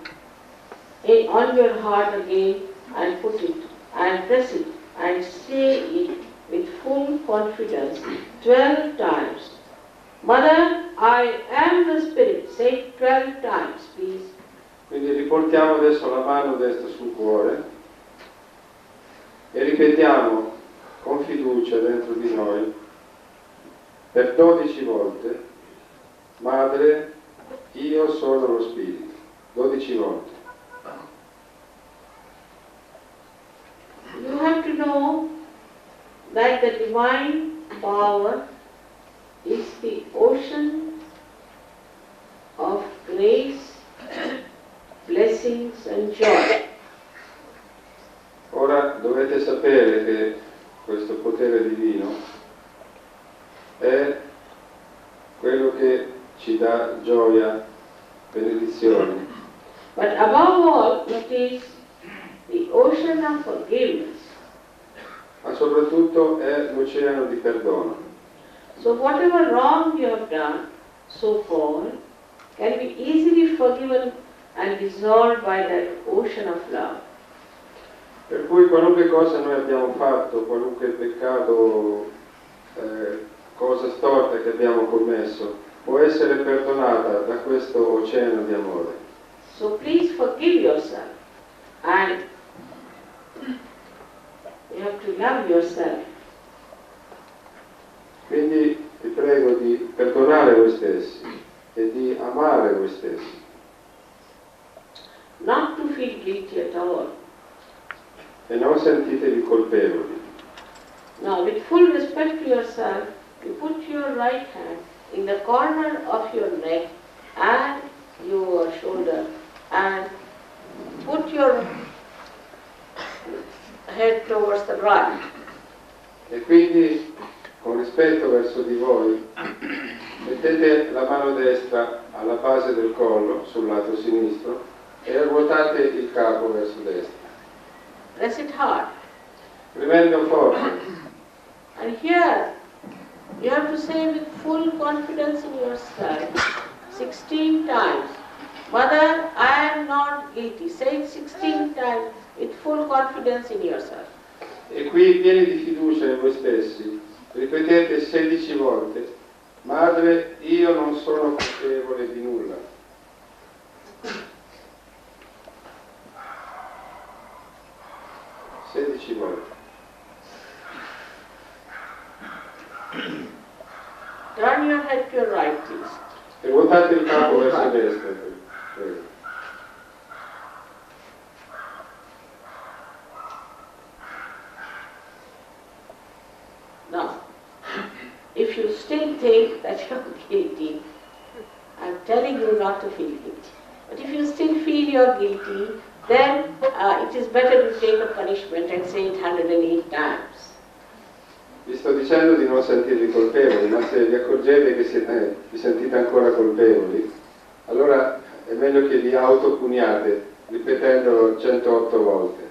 on your heart again and put it and press it and say it with full confidence 12 times. Mother, I am the spirit. Say it 12 times, please. Quindi riportiamo adesso la mano destra sul cuore e ripetiamo con fiducia dentro di noi per 12 volte: Madre, io sono lo spirito. 12 volte. You have to know that the divine power is the ocean of grace, blessings and joy. Ora dovete sapere che questo potere divino è quello che ci dà gioia, benedizioni. But above all, it is the ocean of forgiveness. Ma soprattutto è l'oceano di perdono. So whatever wrong you have done so far can be easily forgiven and dissolved by that ocean of love. Per cui qualunque cosa noi abbiamo fatto, qualunque peccato, cosa storta che abbiamo commesso, può essere perdonata da questo oceano di amore. So please forgive yourself and you have to love yourself. Quindi vi prego di perdonare voi stessi e di amare voi stessi. Not to feel guilty at all. E non sentitevi colpevoli. Now with full respect to yourself, you put your right hand in the corner of your neck and your shoulder and put your head towards the right. E quindi, con rispetto verso di voi, mettete la mano destra alla base del collo, sul lato sinistro, e ruotate il capo verso destra. Press it hard. Premendo forte. And here, you have to say with full confidence in yourself 16 times, Mother, I am not guilty. Say it 16 times with full confidence in yourself. E qui, pieni di fiducia in voi stessi, ripetete 16 volte: Madre, io non sono colpevole di nulla. Volte. Turn your head to your right, please. E ruotate il capo verso destra. Prego. Now, if you still think that you're guilty, I'm telling you not to feel guilty. But if you still feel you're guilty, then it is better to take a punishment and say it 108 times. Vi sto dicendo di non sentirvi colpevoli, ma se vi accorgete che vi sentite ancora colpevoli, allora è meglio che vi autopuniate ripetendolo 108 volte.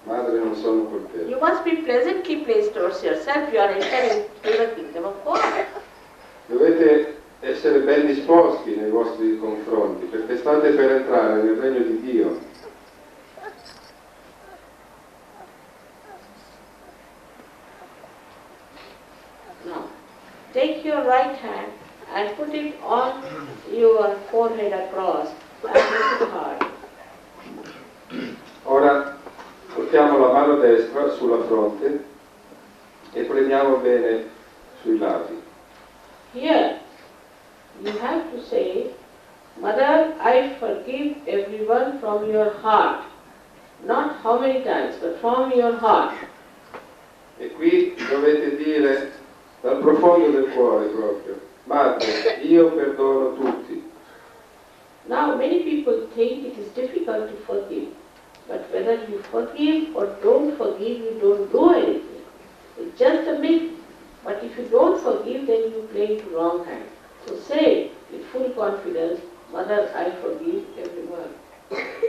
Madre, non sono colpevole. You must be pleasantly placed towards yourself. You are entering into the kingdom of God. Dovete essere ben disposti nei vostri confronti, perché state per entrare nel regno di Dio. Now, take your right hand and put it on your forehead across and press it hard. Ora portiamo la mano destra sulla fronte e premiamo bene sui lati. Here, you have to say, Mother, I forgive everyone from your heart. Not how many times, but from your heart. E qui dovete dire dal profondo del cuore proprio, Madre, io perdono tutti. Now, many people think it is difficult to forgive. But whether you forgive or don't forgive, you don't do anything. It's just a myth. But if you don't forgive, then you play into wrong hand. So say with full confidence, Mother, I forgive everyone.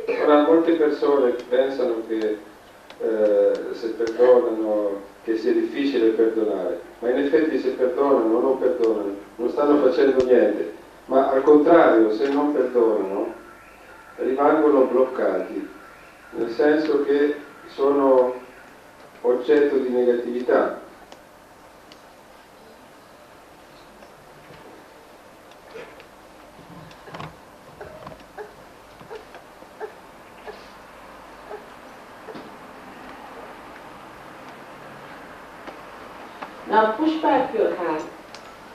Ora molte persone pensano che se perdonano che sia difficile perdonare, ma in effetti se perdonano o non perdonano non stanno facendo niente, ma al contrario, se non perdonano rimangono bloccati, nel senso che sono oggetto di negatività. Now push back your hand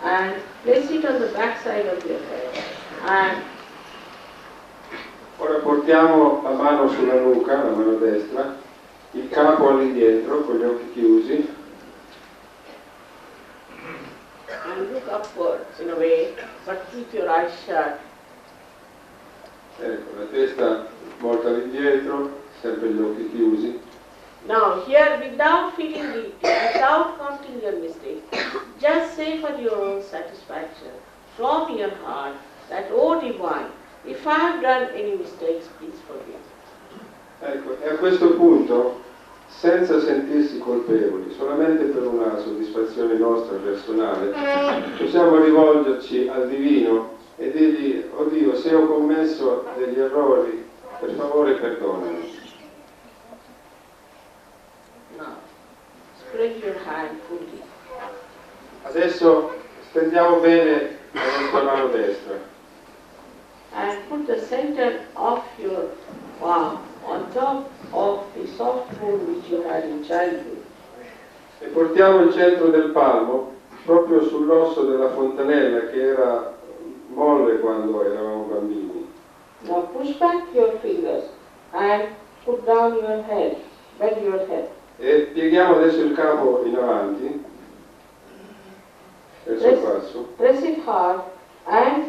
and place it on the back side of your head. And ora portiamo la mano sulla nuca, la mano destra, il capo all'indietro con gli occhi chiusi look upwards in a way, but keep your eyes shut. ecco, la testa volta all'indietro, sempre gli occhi chiusi. Now here, without feeling guilty, without counting your mistakes, just say for your own satisfaction, from your heart, that, oh Divine, if I have done any mistakes, please forgive. Ecco, e a questo punto, senza sentirsi colpevoli, solamente per una soddisfazione nostra personale, possiamo rivolgerci al Divino e dirgli, oh Dio, se ho commesso degli errori, per favore perdonami. Now, spread your hand fully. Adesso stendiamo bene la nostra mano destra And put the center of your palm on top of the soft wound which you had in childhood. e portiamo il centro del palmo proprio sull'osso della fontanella che era molle quando eravamo bambini. Now push back your fingers and put down your head, bend your head. E pieghiamo adesso il capo in avanti, verso il basso, Press it hard and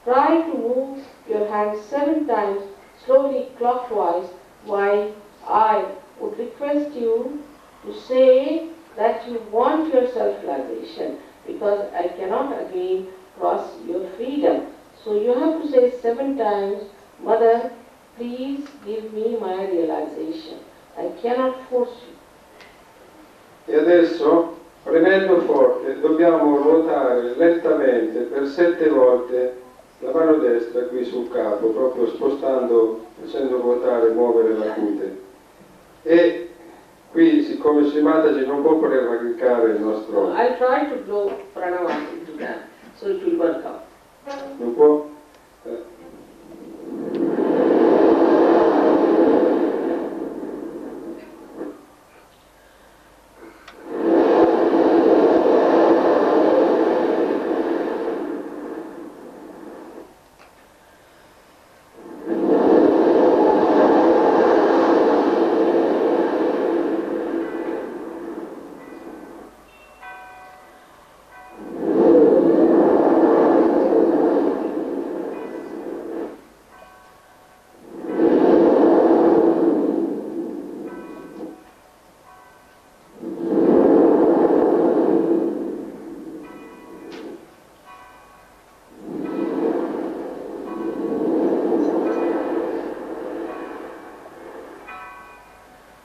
try to move your hand 7 times slowly clockwise, while I would request you to say that you want your self-realization, because I cannot again cross your freedom. So you have to say 7 times, Mother, please give me my realization. I cannot force you. e adesso premendo forte dobbiamo ruotare lentamente per 7 volte la mano destra qui sul capo, proprio spostando, facendo ruotare, muovere la cute. E qui, siccome Srimataji non può praticare il nostro... I'll try to blow pranava into that, so it will work out. non può...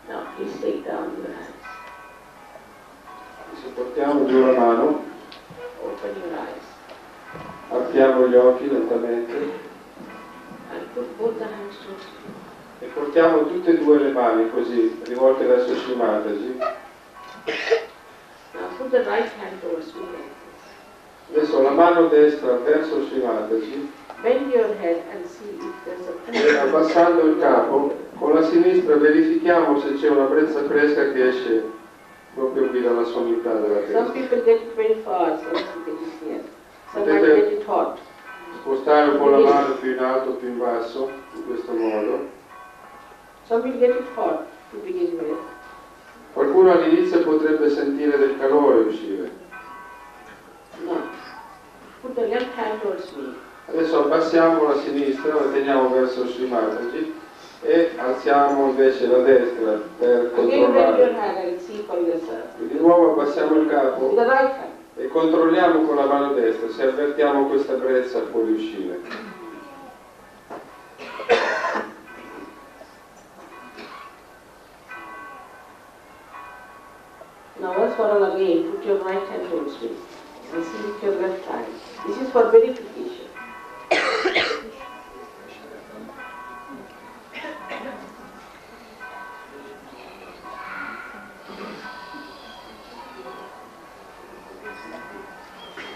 Now please take down your hands. Portiamo giù la mano, open your eyes, apriamo gli occhi lentamente and put both the hands towards you. e portiamo tutte e due le mani così, rivolte verso Shri Mataji. Now put the right hand towards me. Adesso la mano destra verso Shri Mataji Bend your head and see if there's a e abbassando il capo, con la sinistra verifichiamo se c'è una brezza fresca che esce proprio qui dalla sommità della Some testa. people get it very far, some people get it here. Some might Potete get it hot. spostare un po' la mano più in alto, più in basso, in questo modo. Some will get it hot to begin with. Qualcuno all'inizio potrebbe sentire del calore uscire. No. Put the left hand towards me. Adesso abbassiamo la sinistra, la teniamo verso Shri Mataji e alziamo invece la destra per Again bend your controllare. hand and see for yourself. E di nuovo abbassiamo il With capo the right hand. e controlliamo con la mano destra se avvertiamo questa brezza fuori uscire. Now once for all again, put your right hand towards me and see with your left hand. This is for verification.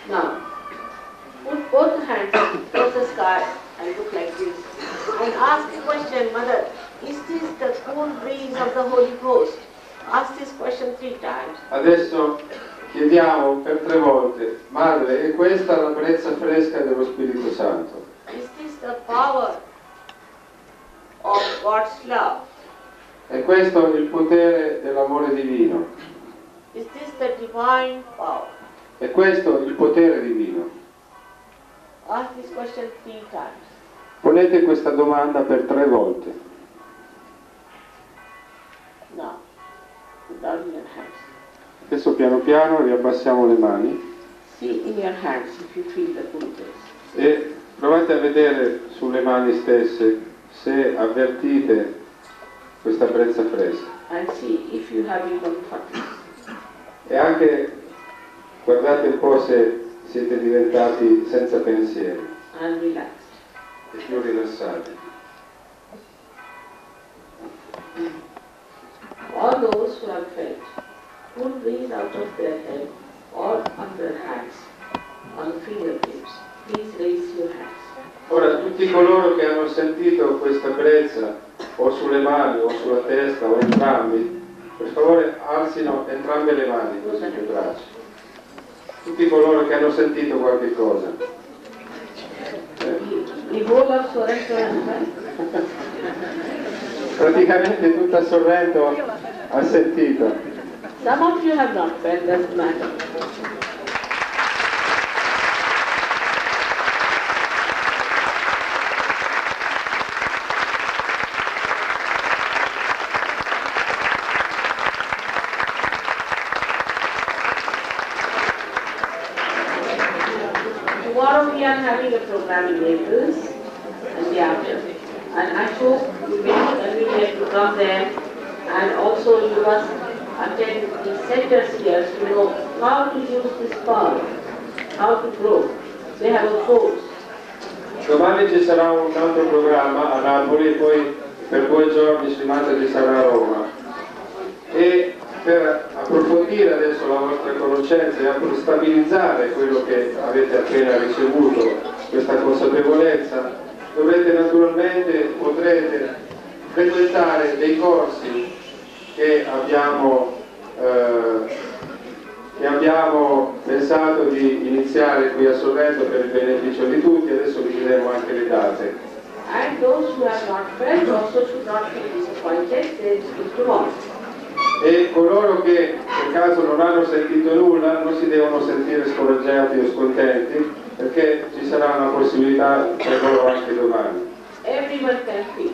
Now, put both hands towards the sky and look like this. And ask the question, Mother, is this the cool breeze of the Holy Ghost? Ask this question 3 times. Adesso chiediamo per 3 volte, Madre, è questa la brezza fresca dello Spirito Santo? Is this the power of God's love? È questo il potere dell'amore divino? Is this the divine power? È questo il potere divino? Ask this question 3 times. Ponete questa domanda per 3 volte. Now, put down your hands. Adesso piano piano riabbassiamo le mani See in your hands if you feel the cool breeze. e provate a vedere sulle mani stesse se avvertite questa brezza fresca. And see if you have become hot. E anche guardate un po' se siete diventati senza pensieri And relaxed. e più rilassati. All those who have felt cool breeze out of their head or on their hands, on fingertips, please raise your hands. Ora tutti coloro che hanno sentito questa brezza o sulle mani o sulla testa o entrambi, per favore alzino entrambe le mani così le braccia. Tutti coloro che hanno sentito qualche cosa. The whole of Sorrento and well. Praticamente tutta Sorrento ha sentito. Some of you have not felt, doesn't matter. Tomorrow we are having a program in Naples and the afternoon. And I hope you will get to come there, and also you must attend the centers here to know how to use this power, how to grow. They have a course. Domani ci sarà un altro programma a Napoli e poi per 2 giorni Shri Mataji sarà a Roma. E per approfondire adesso la vostra conoscenza e per stabilizzare quello che avete appena ricevuto, questa consapevolezza, dovrete naturalmente, potrete frequentare dei corsi che abbiamo pensato di iniziare qui a Sorrento per il beneficio di tutti, adesso vi diremo anche le date. And those who have not felt also should not be disappointed, there is tomorrow. E coloro che per caso non hanno sentito nulla non si devono sentire scoraggiati o scontenti, perché ci sarà una possibilità per loro anche domani. Everyone can feel.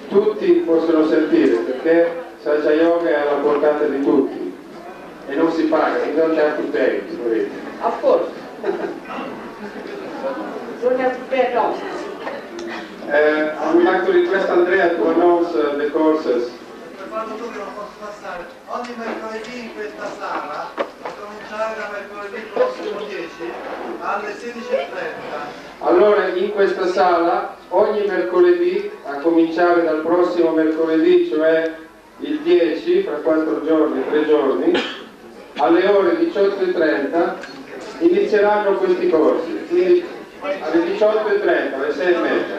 Tutti possono sentire, perché Sahaja Yoga è alla portata di tutti e non si paga, you don't have to pay for it. Of course. Don't have to pay at all. I would like to request Andrea to announce the courses quando tu non posso passare ogni mercoledì in questa sala, a cominciare da mercoledì prossimo 10 alle 16:30. Allora, in questa sala, ogni mercoledì, a cominciare dal prossimo mercoledì, cioè il 10, fra 4 giorni, 3 giorni, alle ore 18:30, inizieranno questi corsi. Quindi alle 18:30, alle 6:30.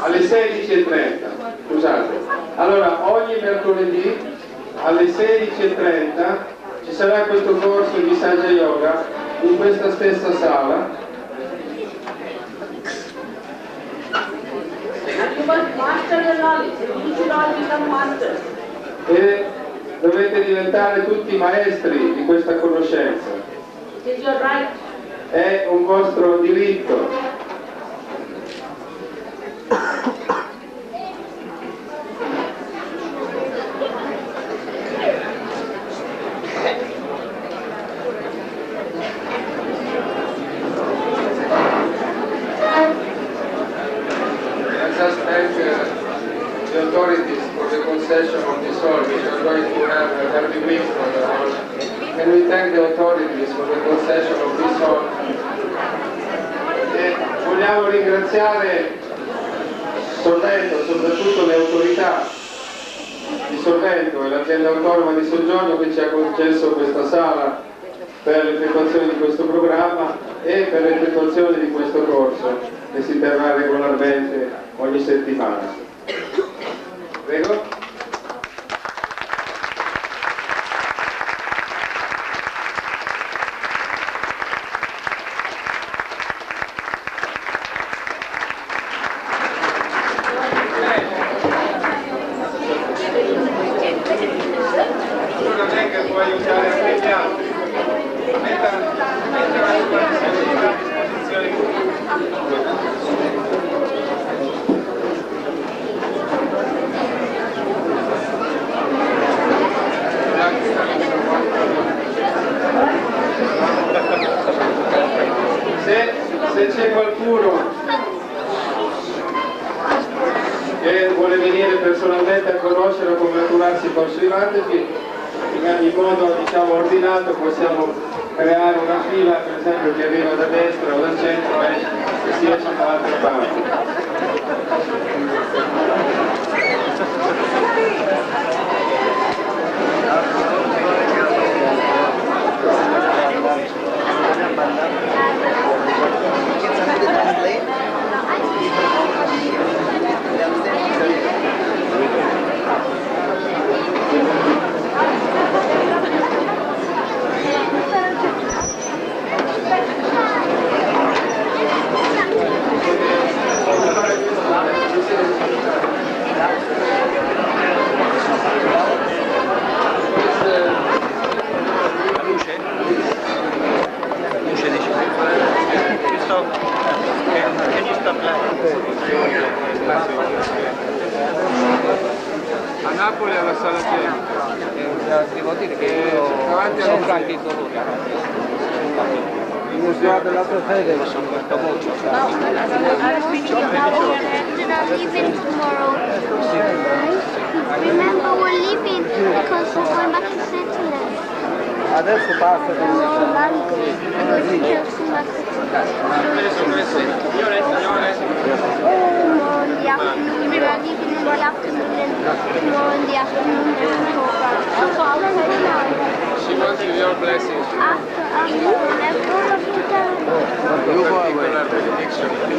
Alle 16:30, scusate. Allora, ogni mercoledì alle 16:30 ci sarà questo corso di Saja Yoga in questa stessa sala. And you must master the knowledge. You should all become masters. E dovete diventare tutti maestri di questa conoscenza. It is your right. È un vostro diritto. The authorities for the concession of this hall, which are going to have every week for the hall. Can we thank the authorities for the concession of this hall? E vogliamo ringraziare Sorrento, soprattutto le autorità di Sorrento e l'azienda autonoma di soggiorno che ci ha concesso questa sala per l'effettuazione di questo programma e per l'effettuazione di questo corso che si terrà regolarmente ogni settimana. Prego. Se c'è qualcuno che vuole venire personalmente a conoscere o congratularsi con Sri Mataji, in ogni modo ordinato, possiamo creare una fila, per esempio, che arriva da destra o dal centro e si esce dall'altra parte. A Napoli alla sala piena. Devo dire che io sono franco in dolore. Il museo dell'altra fede lo sono molto. Leaving tomorrow. Remember, we're leaving because we're going back to Switzerland. Adesso basta. She wants your blessings.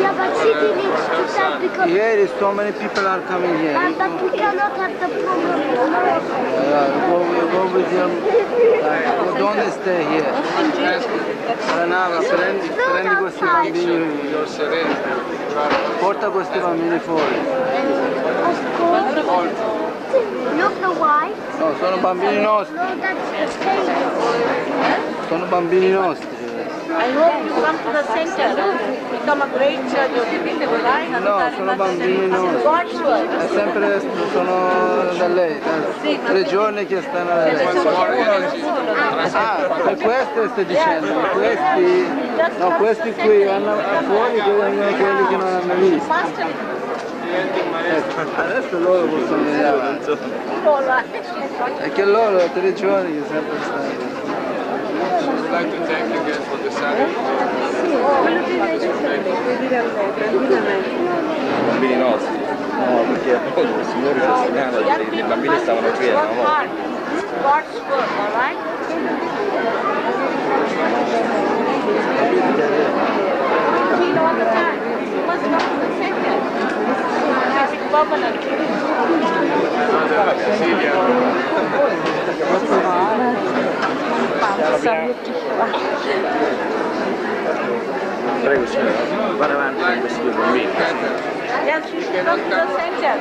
Yeah, but she didn't do that because... Here is so many people are coming here. But we cannot have the problem. Go with your... don't stay here. Renava, prendi questi bambini. Porta questi bambini fuori. Look the white. No, sono bambini nostri. No, that's the same. Sono bambini nostri. I hope you come to the center, become a great church. No, sono bambini nostri. È sempre, sono da lei, da 3 giorni che stanno da lei. Ah, per questo stai dicendo, questi qui vanno fuori, che vengono quelli che non hanno visto. Adesso loro possono vedere. È che loro 3 giorni che sempre stanno. I'd like to thank you again for the Saturday. Quello che invece puoi dire a lei, tranquillamente. Bambini nostri. No, perché appunto il Signore ci ha insegnato che i bambini stavano qui e eravamo morti. God's work, all right? Feel all the time. You must come to the center. Have it permanently. Prego signora, vada avanti con questi 2 bambini. Yes, you should come to the center.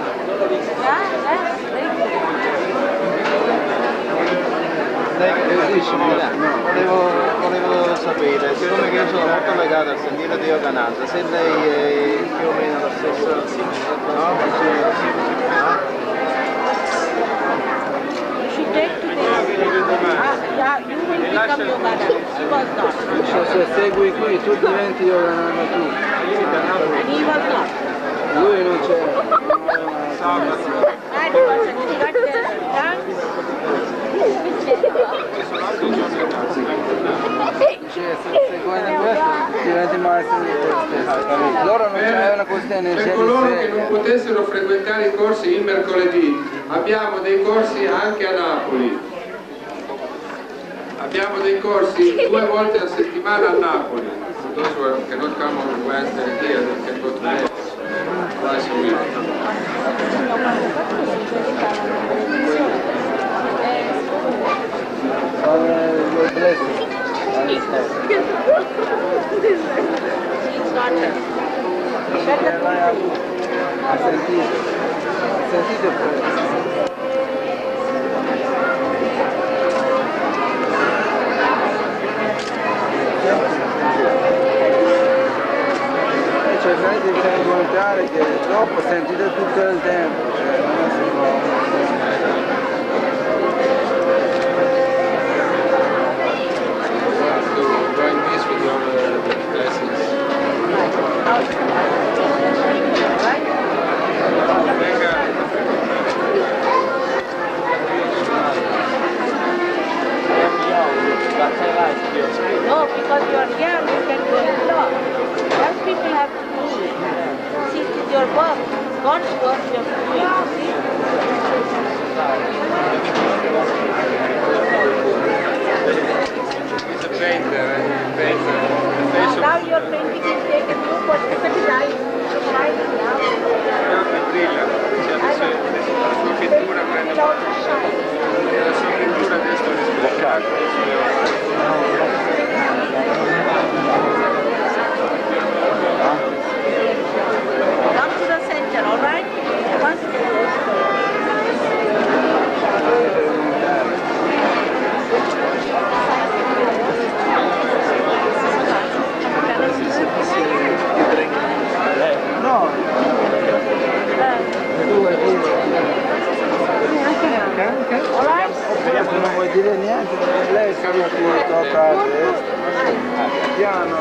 Volevo sapere, siccome che io sono molto legato al sentiero di Yogananda, se lei è più o meno lo stesso, no? You should take to this. Yeah, you will become Yogananda. He was not. Cioè, se segui qui tu diventi Yogananda tu. And he was not. Lui non c'è. And he was got the dance. Cioè, se seguendo questo diventi maestro di te stesso. Loro non c'è una questione Per coloro che non potessero frequentare i corsi il mercoledì, abbiamo dei corsi anche a Napoli. Abbiamo dei corsi 2 volte a settimana a Napoli. For those who cannot come on Wednesday here, they can go to Naples twice a week. Ha sentito cioè lei deve argomentare che troppo sentite tutto il tempo, cioè non si può. No, because you are young, you can go and talk. Young people have to do it. See, it is your work. God's work you have to do it. See? He's a painter, the face of Now your painting is taken new perspective. Shining now. brilla, la sua pittura prende la sua pittura adesso Come to the center, all right? No. Non vuoi dire niente, lei sa che tocca a destra, piano,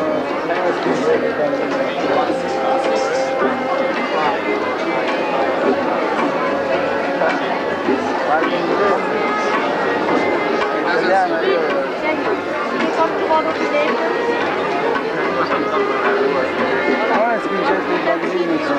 italiano io. Ora spingete i bambini su.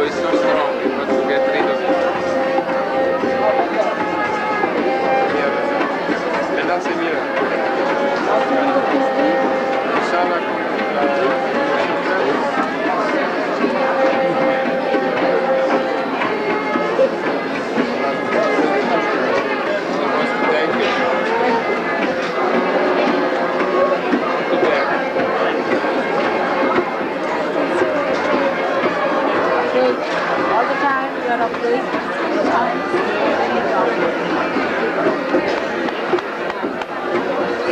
i suoi stronzi, penso che è trito che... Le danze mie. Sala con All the time you are afraid.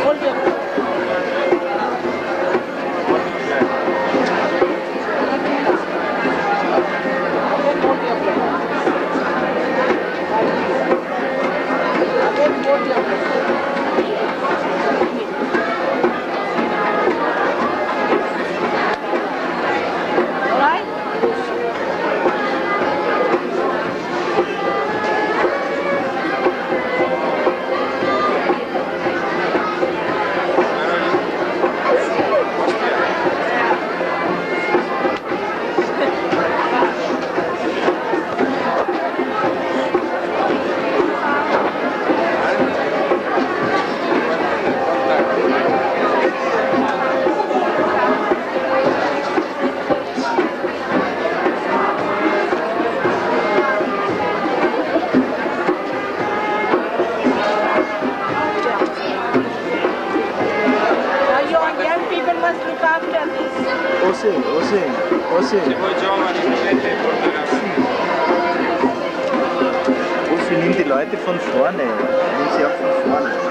Hold your breath. Again, hold your breath. All right? Così. Se voi giovani potete portare Wo sind die Leute von vorne? Nehmen sie auch von vorne.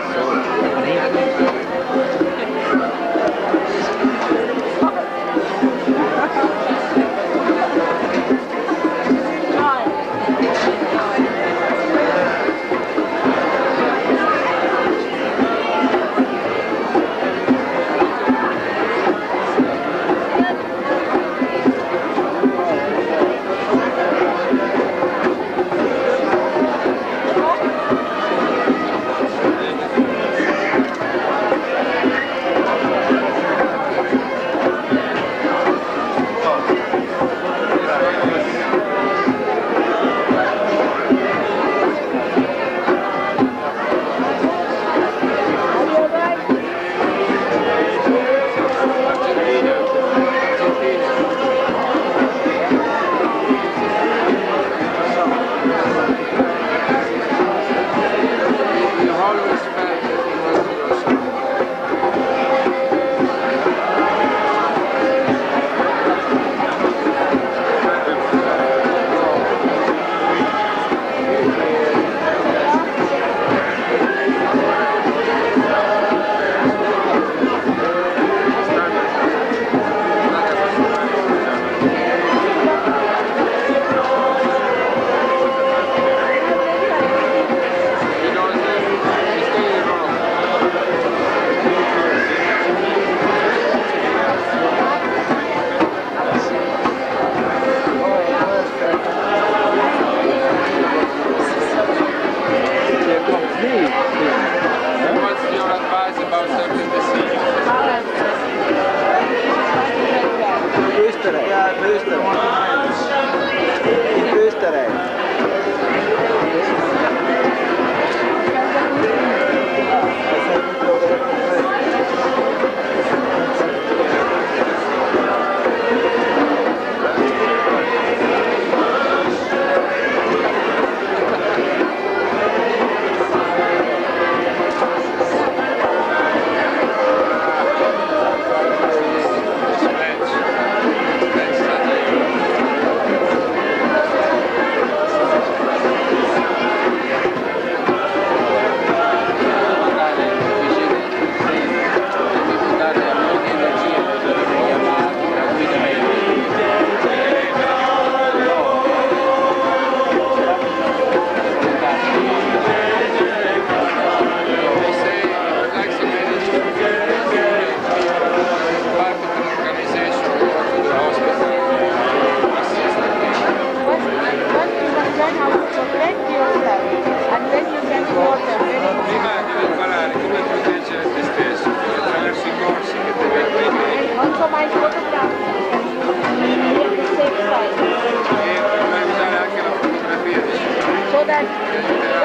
that you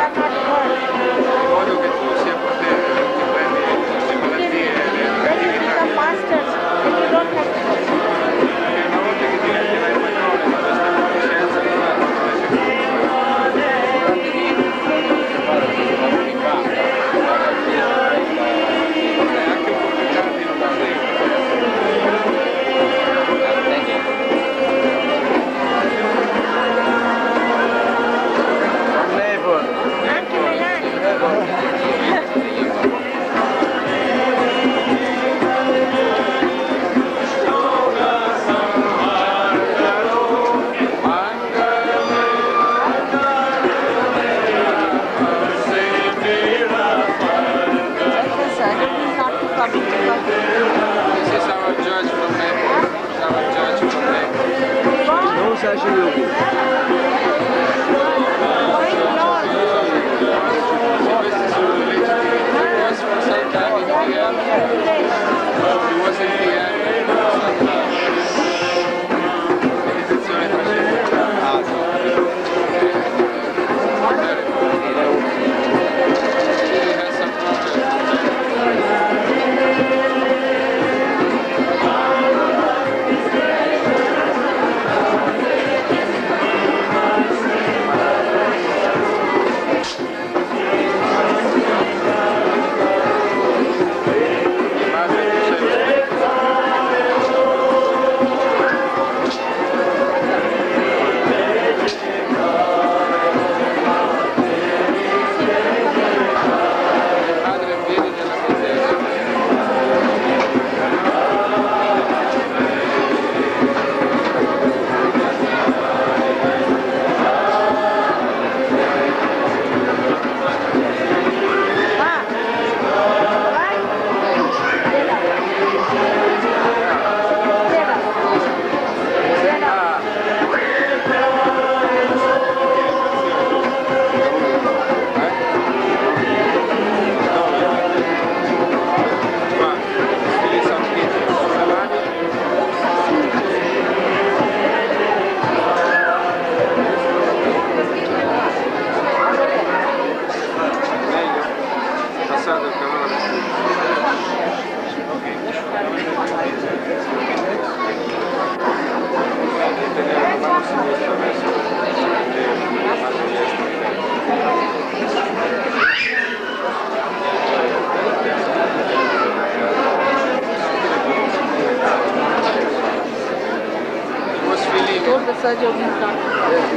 are not hurt. In modo che tu sia potente, non ti prendi le malattie e le Then you become masters and you don't have to work. Perché una volta che diventerai padrone di questa conoscenza non hai più anche un po' più tardi non va bene. Anche Melania. This is our judge from Naples. This is our judge from Naples. Non sai se lo dico. Questi sono le leggi di was for some time in Vienna. He was in Vienna for some time. Meditazione trascendentale. Very good. He has some problems.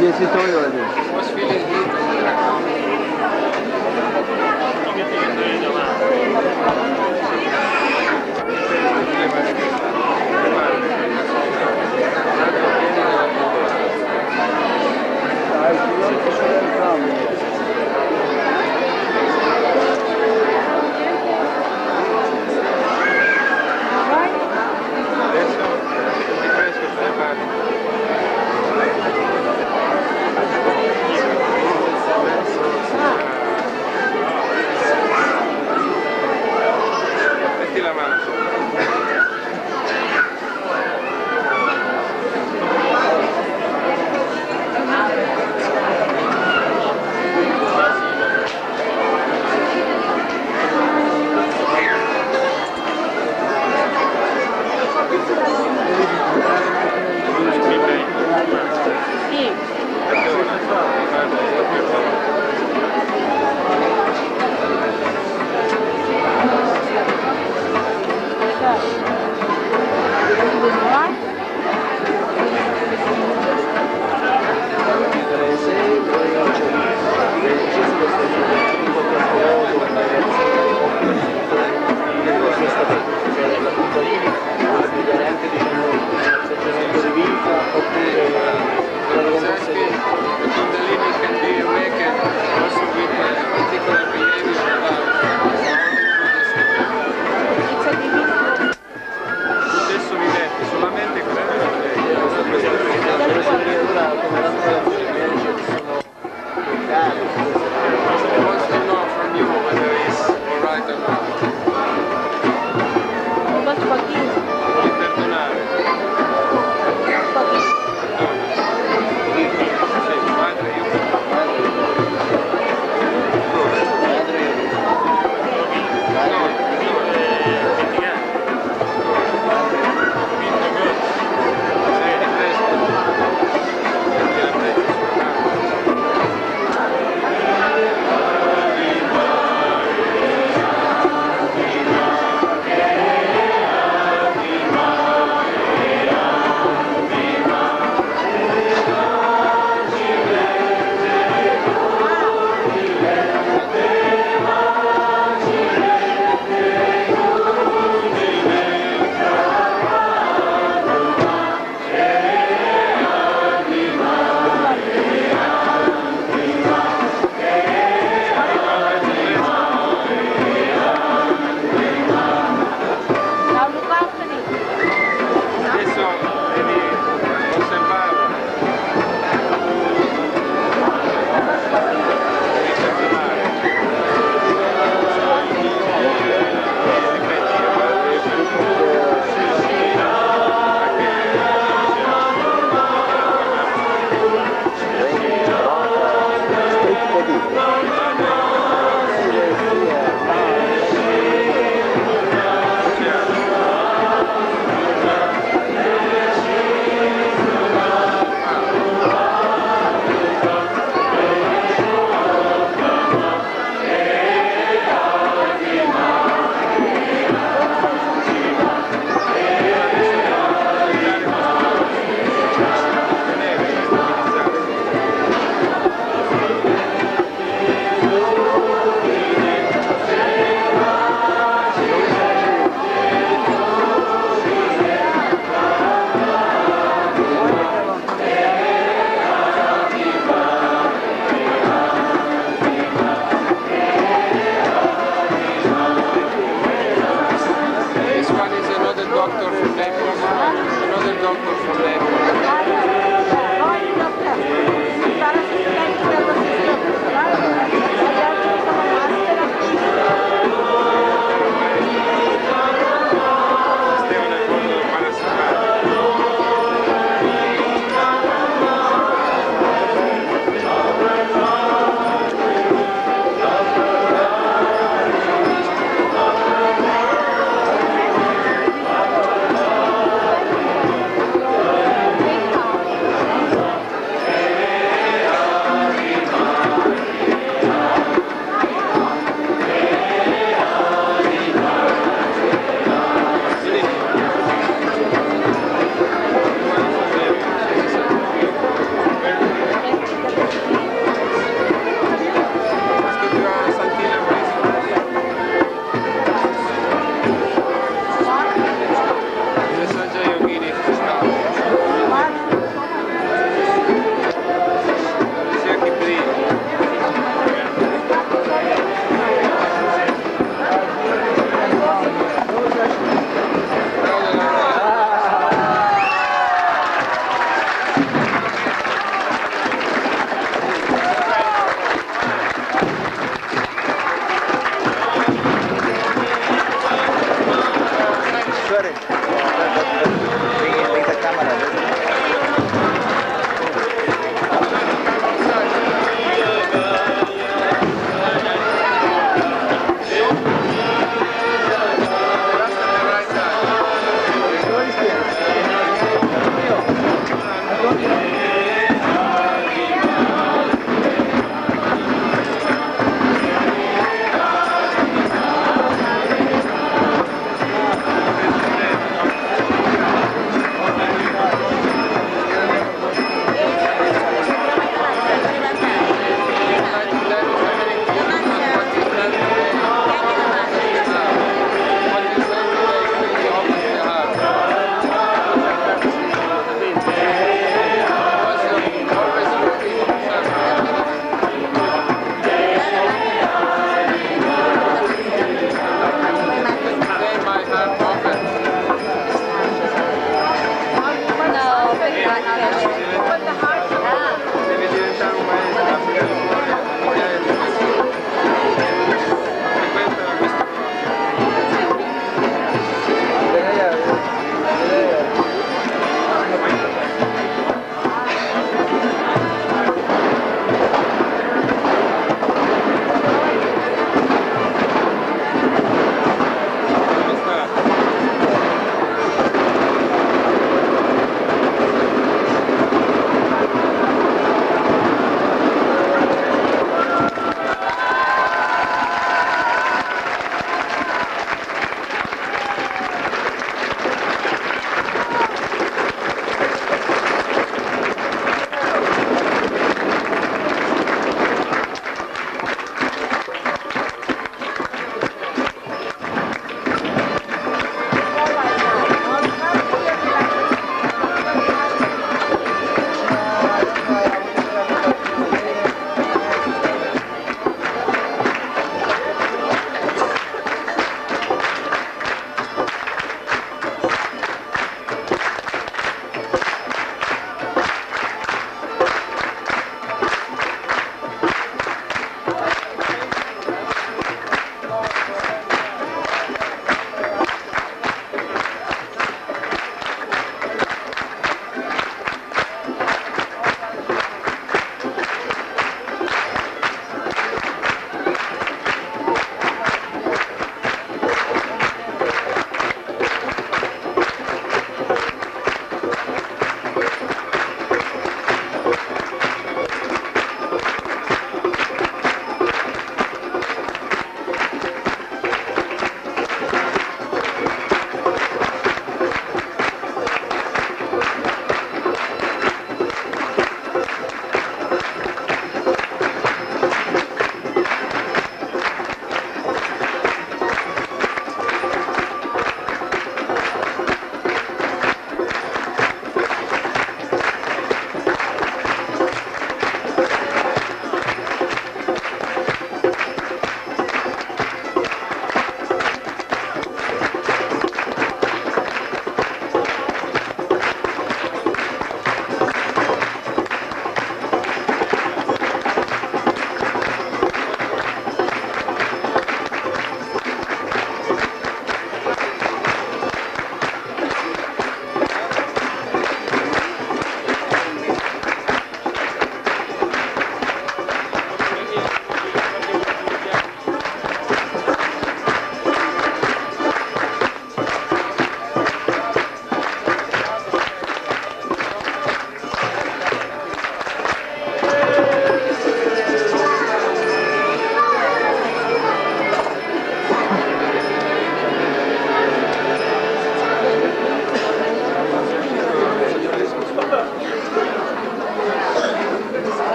Yes, he told you already. Was feeling heat. Metti la mano sopra.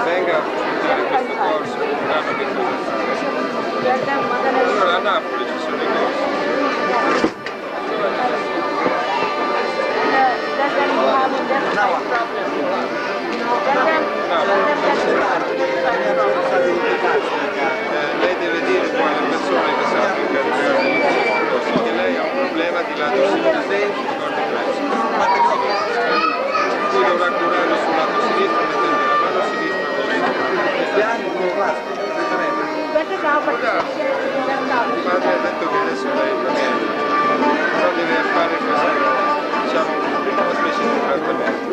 Venga a fare questo corso, vediamo che cosa fare. Allora a Napoli ci sono i corsi. Lei deve dire poi alle persone che si applicano che lei ha un problema di lato sinistro, lui dovrà curare sul lato sinistro mettendo la mano sinistra ma ha detto che adesso lei va bene, però deve fare questo, diciamo, una specie di trattamento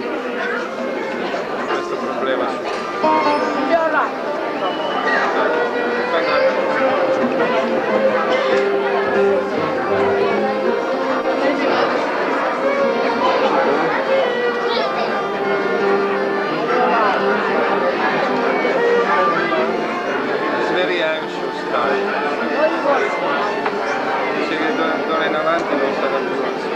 questo problema It's very anxious time. Dice che d'ora in avanti non sarà più così.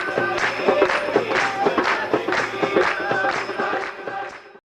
Grazie.